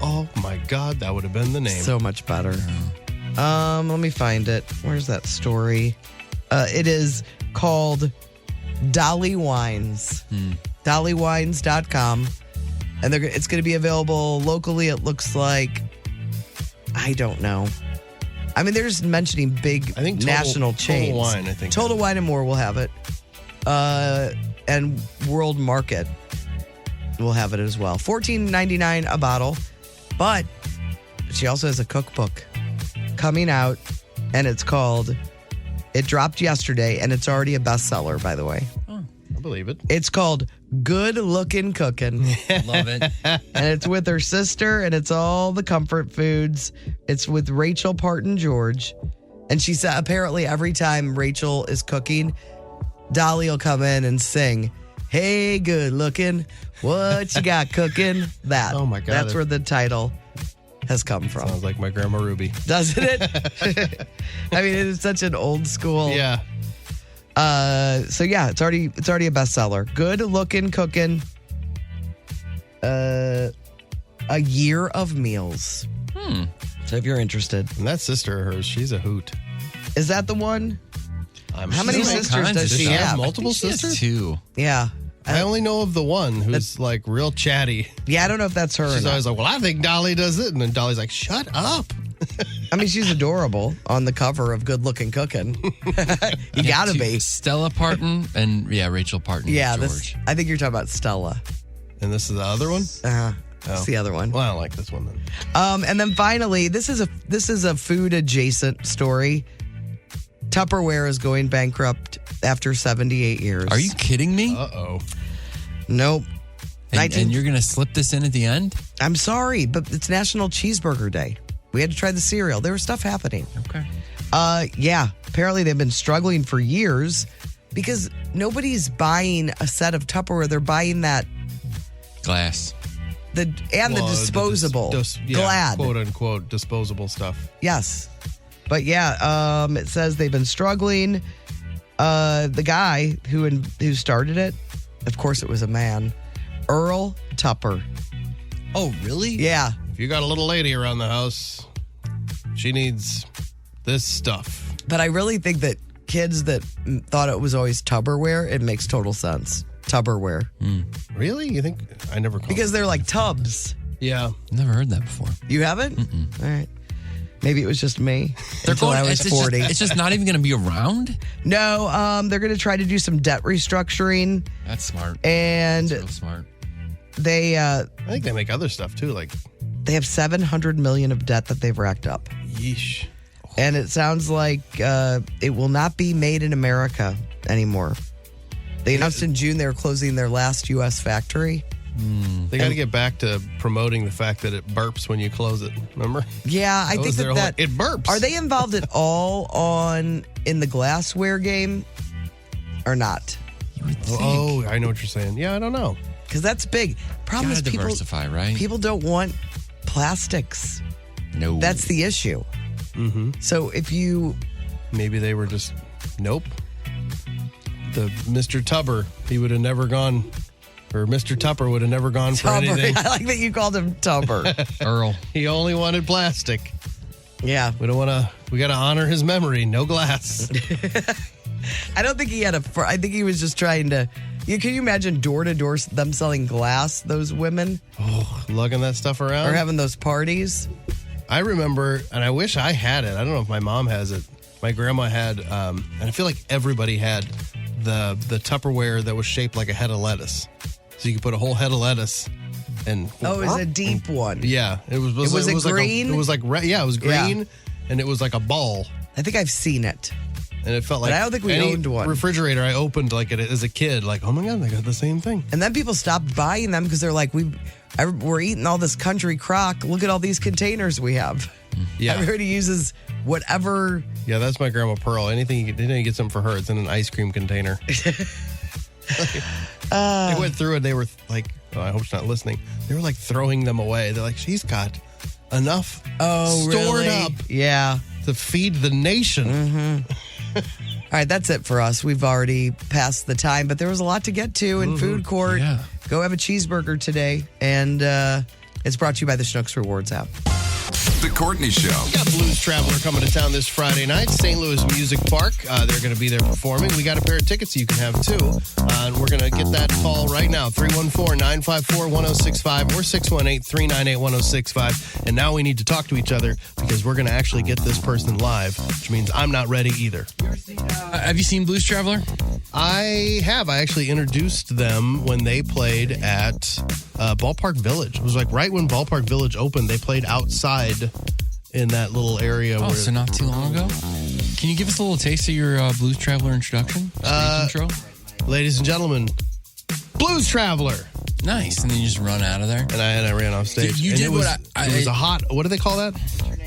Oh, my God. That would have been the name. So much better. Let me find it. Where's that story? It is called Dolly Wines. DollyWines.com. And it's going to be available locally, it looks like. I don't know. I mean, they're just mentioning big national chains. Total Wine, I think. Total Wine and More will have it. And World Market will have it as well. $14.99 a bottle. But she also has a cookbook coming out, and it's called, it dropped yesterday, and it's already a bestseller, by the way. Oh, I believe it. It's called Good Looking Cooking. Love it. And it's with her sister, and it's all the comfort foods. It's with Rachel Parton George. And she said apparently every time Rachel is cooking, Dolly will come in and sing, "Hey, good looking, what you got cooking?" That. Oh, my God. That's where the title has come from. Sounds like my Grandma Ruby. Doesn't it? I mean, it is such an old school. Yeah. So yeah, it's already a bestseller. Good looking cooking. A year of meals. So if you're interested. And that sister of hers, she's a hoot. Is that the one? How many sisters does she have? Multiple She has sisters? 2. Yeah. I only know of the one who's like real chatty. Yeah, I don't know if that's her. or She's not. always like, well, I think Dolly does it. And then Dolly's like, shut up. I mean, she's adorable on the cover of Good Looking Cooking. You gotta be. Stella Parton and Rachel Parton. Yeah, George. I think you're talking about Stella. And this is the other one? That's the other one. Well, I don't like this one then. And then finally, this is a food adjacent story. Tupperware is going bankrupt after 78 years. Are you kidding me? Uh-oh. Nope. And you're going to slip this in at the end? I'm sorry, but it's National Cheeseburger Day. We had to try the cereal. There was stuff happening. Okay. Yeah. Apparently they've been struggling for years because nobody's buying a set of Tupperware. They're buying that glass. The disposable. Glad. Quote unquote disposable stuff. Yes. But yeah, it says they've been struggling. The guy who started it, of course it was a man, Earl Tupper. Oh, really? Yeah. If you got a little lady around the house, she needs this stuff. But I really think that kids that thought it was always Tupperware, it makes total sense. Tupperware. Really? You think? I never called Because they're like tubs. Yeah. Never heard that before. You haven't? Mm-mm. All right. Maybe it was just me. They're until I was 40. It's just not even going to be around? No, they're going to try to do some debt restructuring. That's smart. And That's real smart. They I think they make other stuff too, like they have $700 million of debt that they've racked up. Yeesh. And it sounds like it will not be made in America anymore. They announced in June they were closing their last U.S. factory. They got to get back to promoting the fact that it burps when you close it. Remember? Yeah, I think that it burps. Are they involved at all in the glassware game or not? Oh, I know what you're saying. Yeah, I don't know. Because that's big. Problem is people diversify, right? People don't want plastics. No, that's the issue. Mm-hmm. So if you maybe they were just nope. The Mr. Tupper, he would have never gone. Or Mr. Tupper would have never gone for anything. I like that you called him Tupper. Earl. He only wanted plastic. Yeah. We got to honor his memory. No glass. I don't think he had I think he was just trying to. Can you imagine door to door them selling glass, those women? Oh, lugging that stuff around? Or having those parties? I remember, and I wish I had it. I don't know if my mom has it. My grandma had, and I feel like everybody had the Tupperware that was shaped like a head of lettuce. So you could put a whole head of lettuce and. Oh, it was a deep one. Yeah, it was green. It was like it was green, and it was like a ball. I think I've seen it, and it felt like. But I don't think we owned one. Refrigerator I opened like it as a kid, like oh my god, they got the same thing. And then people stopped buying them because they're like, we're eating all this country crock. Look at all these containers we have. Yeah, everybody uses whatever. Yeah, that's my grandma Pearl. Anything you get something for her, it's in an ice cream container. They went through it. They were like, oh, I hope she's not listening. They were like throwing them away. They're like, she's got enough stored up. Yeah. To feed the nation. Mm-hmm. All right, that's it for us. We've already passed the time, but there was a lot to get to in food court. Yeah. Go have a cheeseburger today. And it's brought to you by the Schnucks Rewards app. The Courtney Show. We got Blues Traveler coming to town this Friday night, St. Louis Music Park. They're going to be there performing. We got a pair of tickets you can have too. And we're going to get that call right now, 314-954-1065 or 618-398-1065. And now we need to talk to each other because we're going to actually get this person live, which means I'm not ready either. Have you seen Blues Traveler? I have. I actually introduced them when they played at Ballpark Village. It was like right when Ballpark Village opened, they played outside in that little area. Oh, so not too long ago? Can you give us a little taste of your Blues Traveler introduction? Intro? Ladies and gentlemen, Blues Traveler. Nice. And then you just run out of there? And I ran off stage. You and did it was, what it was a hot, what do they call that?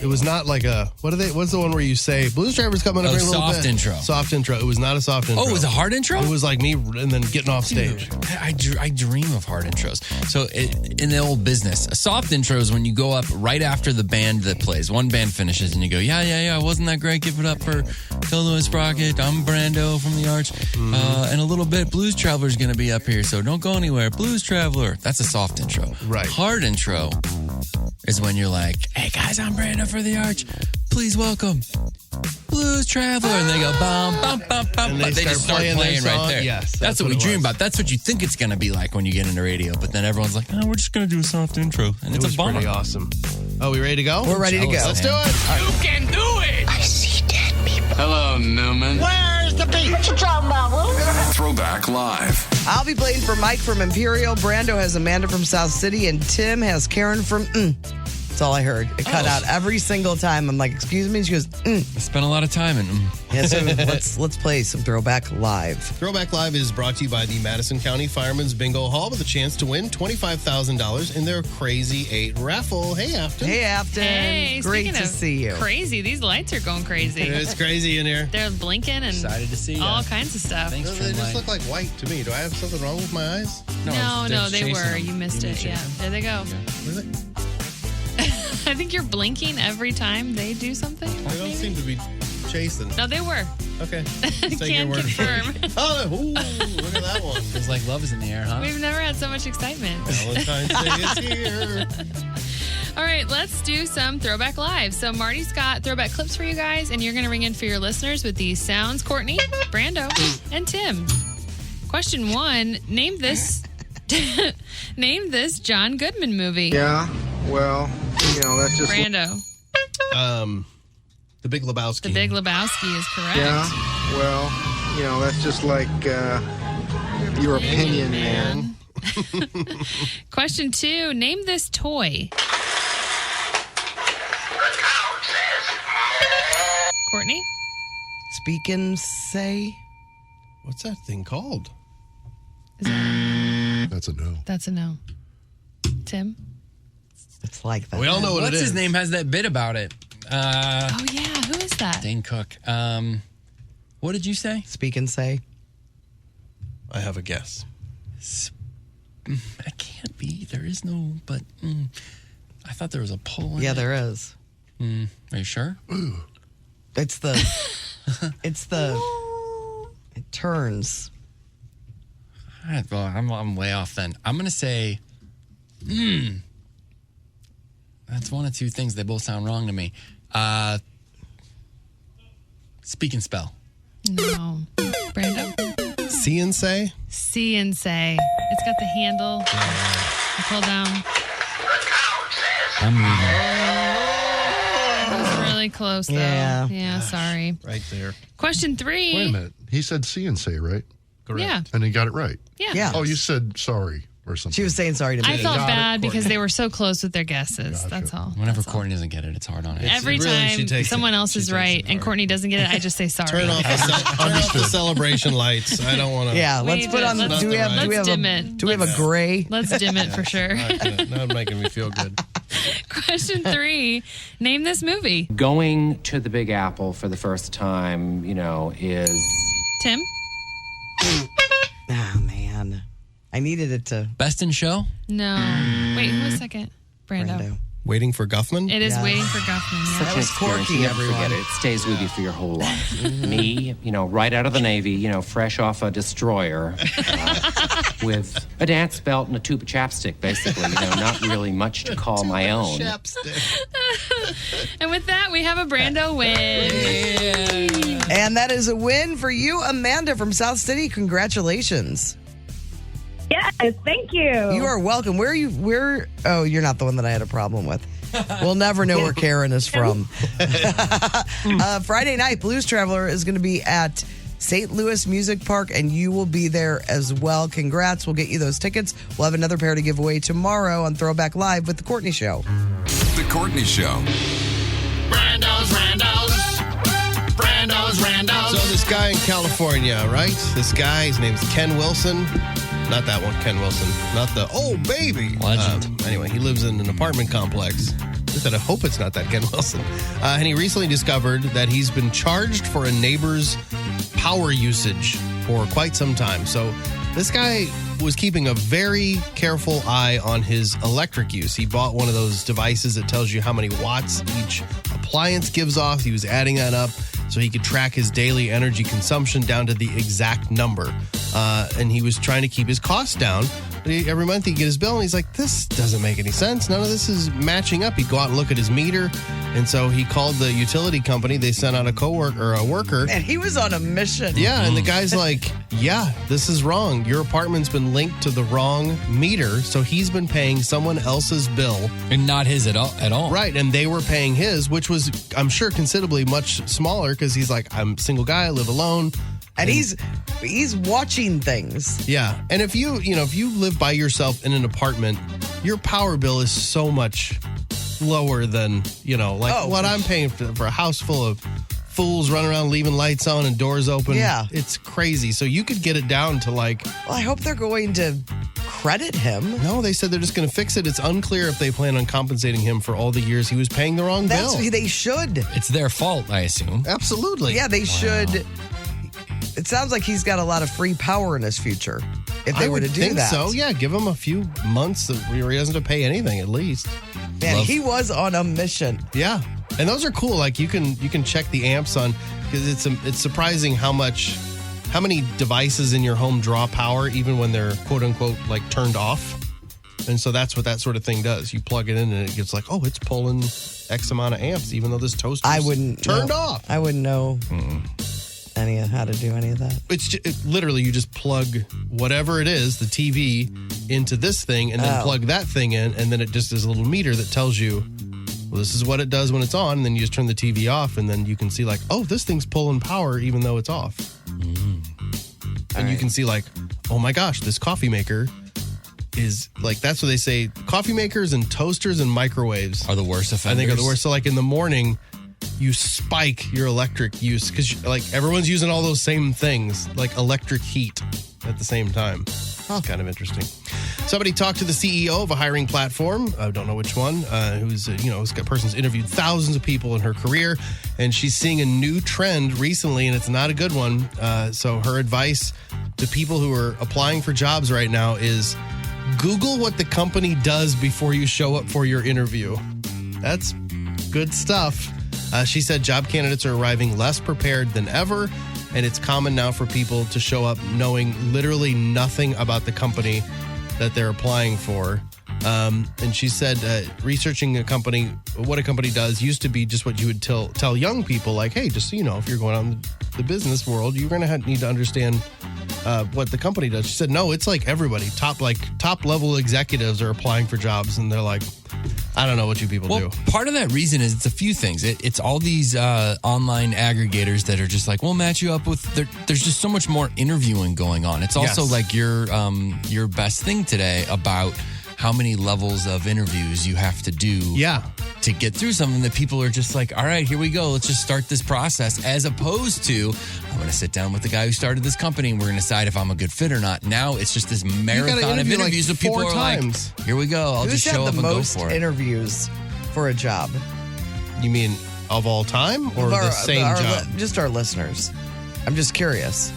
It was not like what's the one where you say, Blues Traveler's coming up here a little bit? Soft intro. Soft intro. It was not a soft intro. Oh, it was a hard intro? It was like me and then getting off stage. I dream of hard intros. So in the old business, a soft intro is when you go up right after the band that plays. One band finishes and you go, yeah, wasn't that great? Give it up for Phil Lewis Sprocket. I'm Brando from the Arch. In a little bit, Blues Traveler's going to be up here, so don't go anywhere. Blues Traveler. That's a soft intro. Right. Hard intro is when you're like, hey guys, I'm Brando for the Arch. Please welcome Blues Traveler. And they go, bum, bum, bum, bum. And they just start playing right there. Yes, that's what we dream about. That's what you think it's going to be like when you get into radio. But then everyone's like, oh, we're just going to do a soft intro. And it's was a bummer. pretty awesome. Oh, we ready to go? We're ready to go. Let's do it. You can do it! I see dead people. Hello, Newman. Where's the beat? What you talking about, Will? Throwback Live. I'll be playing for Mike from Imperial. Brando has Amanda from South City. And Tim has Karen from... It's That's all I heard. It cut out every single time. I'm like, excuse me? She goes, I spent a lot of time in them. Yeah, so let's play some Throwback Live. Throwback Live is brought to you by the Madison County Fireman's Bingo Hall with a chance to win $25,000 in their Crazy 8 raffle. Hey, Afton. Hey, Afton. Hey, Great speaking to of see you. Crazy. These lights are going crazy. It's crazy in here. They're blinking and Excited to see all ya. kinds of stuff. They just look like white to me. Do I have something wrong with my eyes? No, they were. You missed it. Yeah. There they go. Really? I think you're blinking every time they do something. They don't seem to be chasing. No, they were. Okay. Can confirm. Oh, look at that one. It's like love is in the air, huh? We've never had so much excitement. Valentine's Day is here. All right, let's do some Throwback Live. So Marty's got throwback clips for you guys, and you're going to ring in for your listeners with these sounds. Courtney, Brando, and Tim. Question 1, name this John Goodman movie. Yeah, well, that's just... Brando. The Big Lebowski. The Big Lebowski is correct. Yeah, well, that's just like your opinion, man. Question 2, name this toy. Courtney? Speak and say. What's that thing called? That's a no. That's a no. Tim? It's like that. We all know what it is. What's his name has that bit about it? Oh, yeah. Who is that? Dane Cook. What did you say? Speak and say. I have a guess. It can't be. There is no, but I thought there was a poll in Yeah, it. there is. Are you sure? It turns. All right, well, I'm way off then. I'm going to say, that's one of two things. They both sound wrong to me. Speak and spell. No. Brando? See and say? See and say. It's got the handle. You pull down. I'm leaving. It was really close, though. Yeah. Sorry. Right there. Question 3. Wait a minute. He said see and say, right? Correct. Yeah. And he got it right. Yeah. Oh, you said sorry or something. She was saying sorry to me. I felt bad because they were so close with their guesses. That's all. Whenever Courtney doesn't get it, it's hard on it. Every time someone else is right and Courtney doesn't get it, I just say sorry. Turn off the celebration lights. I don't want to. Yeah, let's put on. Do we have a gray? Let's dim it for sure. Now it's making me feel good. Question 3. Name this movie. Going to the Big Apple for the first time, is... Tim? Oh, man. I needed it to... Best in Show? No. Wait, who was second? Brando. Waiting for Guffman? It is Waiting for Guffman. Yeah. That was quirky, you never forget it. It stays with you for your whole life. Me, right out of the Navy, fresh off a destroyer, with a dance belt and a tube of chapstick, basically. Not really much to call my own. And with that, we have a Brando win. And that is a win for you, Amanda from South City. Congratulations. Yes, thank you. You are welcome. Where are you? Oh, you're not the one that I had a problem with. We'll never know where Karen is from. Friday night, Blues Traveler is going to be at St. Louis Music Park, and you will be there as well. Congrats. We'll get you those tickets. We'll have another pair to give away tomorrow on Throwback Live with The Courtney Show. The Courtney Show. Brando's. So this guy in California, right? This guy, his name's Ken Wilson. Not that one, Ken Wilson. Not the, baby. Legend. Anyway, he lives in an apartment complex. I hope it's not that Ken Wilson. And he recently discovered that he's been charged for a neighbor's power usage for quite some time. So this guy was keeping a very careful eye on his electric use. He bought one of those devices that tells you how many watts each appliance gives off. He was adding that up so he could track his daily energy consumption down to the exact number. And he was trying to keep his costs down. But every month he'd get his bill and he's like, this doesn't make any sense. None of this is matching up. He'd go out and look at his meter. And so he called the utility company. They sent out a worker. And he was on a mission. Yeah, and the guy's like, yeah, this is wrong. Your apartment's been linked to the wrong meter, so he's been paying someone else's bill. And not his at all. Right, and they were paying his, which was, I'm sure, considerably much smaller because he's like, I'm a single guy, I live alone. And he's watching things. Yeah, and if you live by yourself in an apartment, your power bill is so much lower than, what I'm paying for a house full of fools running around leaving lights on and doors open. Yeah. It's crazy. So you could get it down to like... Well, I hope they're going to credit him. No, they said they're just going to fix it. It's unclear if they plan on compensating him for all the years he was paying the wrong bill. They should. It's their fault, I assume. Absolutely. Yeah, they should. It sounds like he's got a lot of free power in his future if they were to do that. So, yeah, give him a few months where he doesn't have to pay anything at least. Man, he was on a mission. Yeah. And those are cool. Like you can check the amps on, because it's surprising how many devices in your home draw power even when they're quote unquote like turned off. And so that's what that sort of thing does. You plug it in and it gets like, oh, it's pulling X amount of amps even though this toaster's turned off. I wouldn't know how to do any of that. It's literally you just plug whatever it is, the TV, into this thing and then plug that thing in, and then it just is a little meter that tells you, well, this is what it does when it's on, and then you just turn the TV off, and then you can see like, oh, this thing's pulling power even though it's off. And you can see like, oh my gosh, this coffee maker is like, that's what they say. Coffee makers and toasters and microwaves are the worst offenders. I think are the worst. So like in the morning, you spike your electric use because like everyone's using all those same things, like electric heat at the same time. It's kind of interesting. Somebody talked to the CEO of a hiring platform. I don't know which one. Who's this person's interviewed thousands of people in her career, and she's seeing a new trend recently, and it's not a good one. So her advice to people who are applying for jobs right now is Google what the company does before you show up for your interview. That's good stuff. She said job candidates are arriving less prepared than ever, and it's common now for people to show up knowing literally nothing about the company that they're applying for. And she said researching what a company does used to be just what you would tell young people, like, hey, just so you know, if you're going out in the business world, you're going to need to understand what the company does. She said, no, it's like everybody. Top level executives are applying for jobs, and they're like, I don't know what you people do. Part of that reason is it's a few things. It's all these online aggregators that are just like, we'll match you up with. There's just so much more interviewing going on. It's also like your best thing today about how many levels of interviews you have to do to get through something that people are just like, all right, here we go. Let's just start this process, as opposed to, I'm going to sit down with the guy who started this company and we're going to decide if I'm a good fit or not. Now it's just this marathon of interviews that people are like, here we go. I'll just show up and go for it. Interviews for a job? You mean of all time or the same job? Just our listeners. I'm just curious.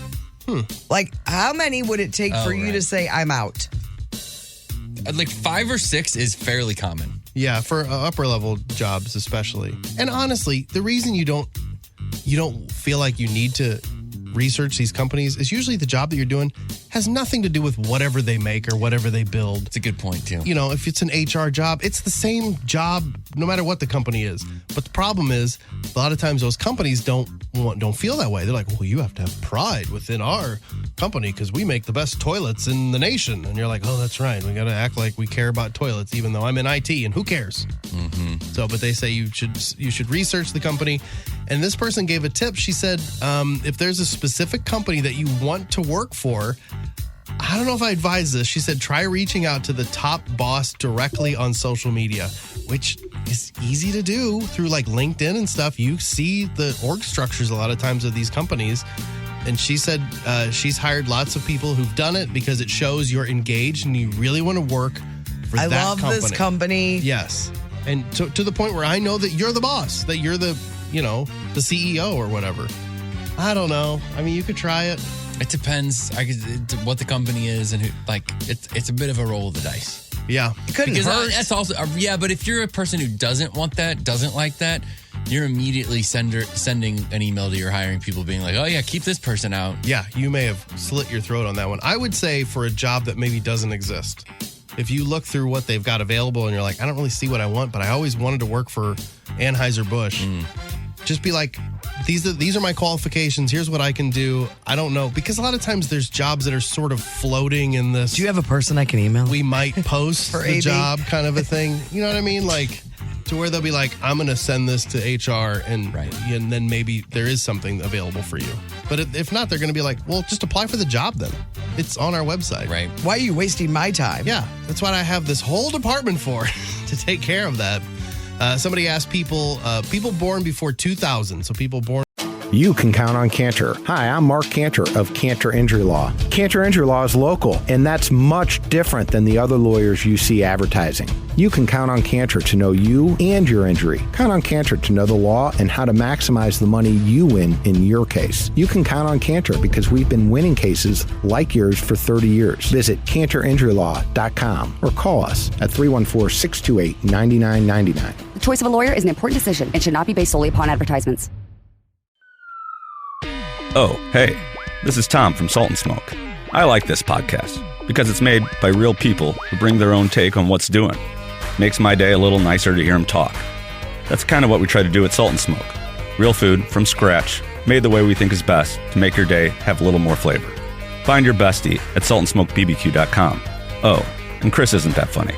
Like, how many would it take for you to say, I'm out? Like 5 or 6 is fairly common. Yeah, for upper level jobs especially. And honestly, the reason you don't feel like you need to research these companies is usually the job that you're doing has nothing to do with whatever they make or whatever they build. It's a good point, too. You know, if it's an HR job, it's the same job no matter what the company is. But the problem is, a lot of times those companies don't feel that way. They're like, well, you have to have pride within our company because we make the best toilets in the nation. And you're like, oh, that's right. We got to act like we care about toilets, even though I'm in IT, and who cares? Mm-hmm. So, but they say you should research the company. And this person gave a tip. She said, if there's a specific company that you want to work for, I don't know if I advise this. She said, try reaching out to the top boss directly on social media, which is easy to do through like LinkedIn and stuff. You see the org structures a lot of times of these companies. And she said she's hired lots of people who've done it because it shows you're engaged and you really want to work for that company. I love this company. Yes. And to the point where I know that you're the boss, that you're the CEO or whatever. I don't know. I mean, you could try it. It depends what the company is and who. Like, it's a bit of a roll of the dice. Yeah, it couldn't hurt. That's also but if you're a person who doesn't want that, doesn't like that, you're immediately sending an email to your hiring people being like, oh yeah, keep this person out. Yeah, you may have slit your throat on that one. I would say for a job that maybe doesn't exist, if you look through what they've got available and you're like, I don't really see what I want, but I always wanted to work for Anheuser-Busch. Just be like, these are my qualifications. Here's what I can do. I don't know. Because a lot of times there's jobs that are sort of floating in this. Do you have a person I can email? We might post for the AB? Job kind of a thing. You know what I mean? Like, to where they'll be like, I'm going to send this to HR and then maybe there is something available for you. But if not, they're going to be like, well, just apply for the job then. It's on our website. Right. Why are you wasting my time? Yeah. That's what I have this whole department for, to take care of that. Somebody asked people born before 2000, so people born. You can count on Cantor. Hi, I'm Mark Cantor of Cantor Injury Law. Cantor Injury Law is local, and that's much different than the other lawyers you see advertising. You can count on Cantor to know you and your injury. Count on Cantor to know the law and how to maximize the money you win in your case. You can count on Cantor because we've been winning cases like yours for 30 years. Visit CantorInjuryLaw.com or call us at 314-628-9999. The choice of a lawyer is an important decision and should not be based solely upon advertisements. Oh, hey, this is Tom from Salt and Smoke. I like this podcast because it's made by real people who bring their own take on what's doing. Makes my day a little nicer to hear them talk. That's kind of what we try to do at Salt and Smoke. Real food from scratch, made the way we think is best to make your day have a little more flavor. Find your bestie at saltandsmokebbq.com. Oh, and Chris isn't that funny.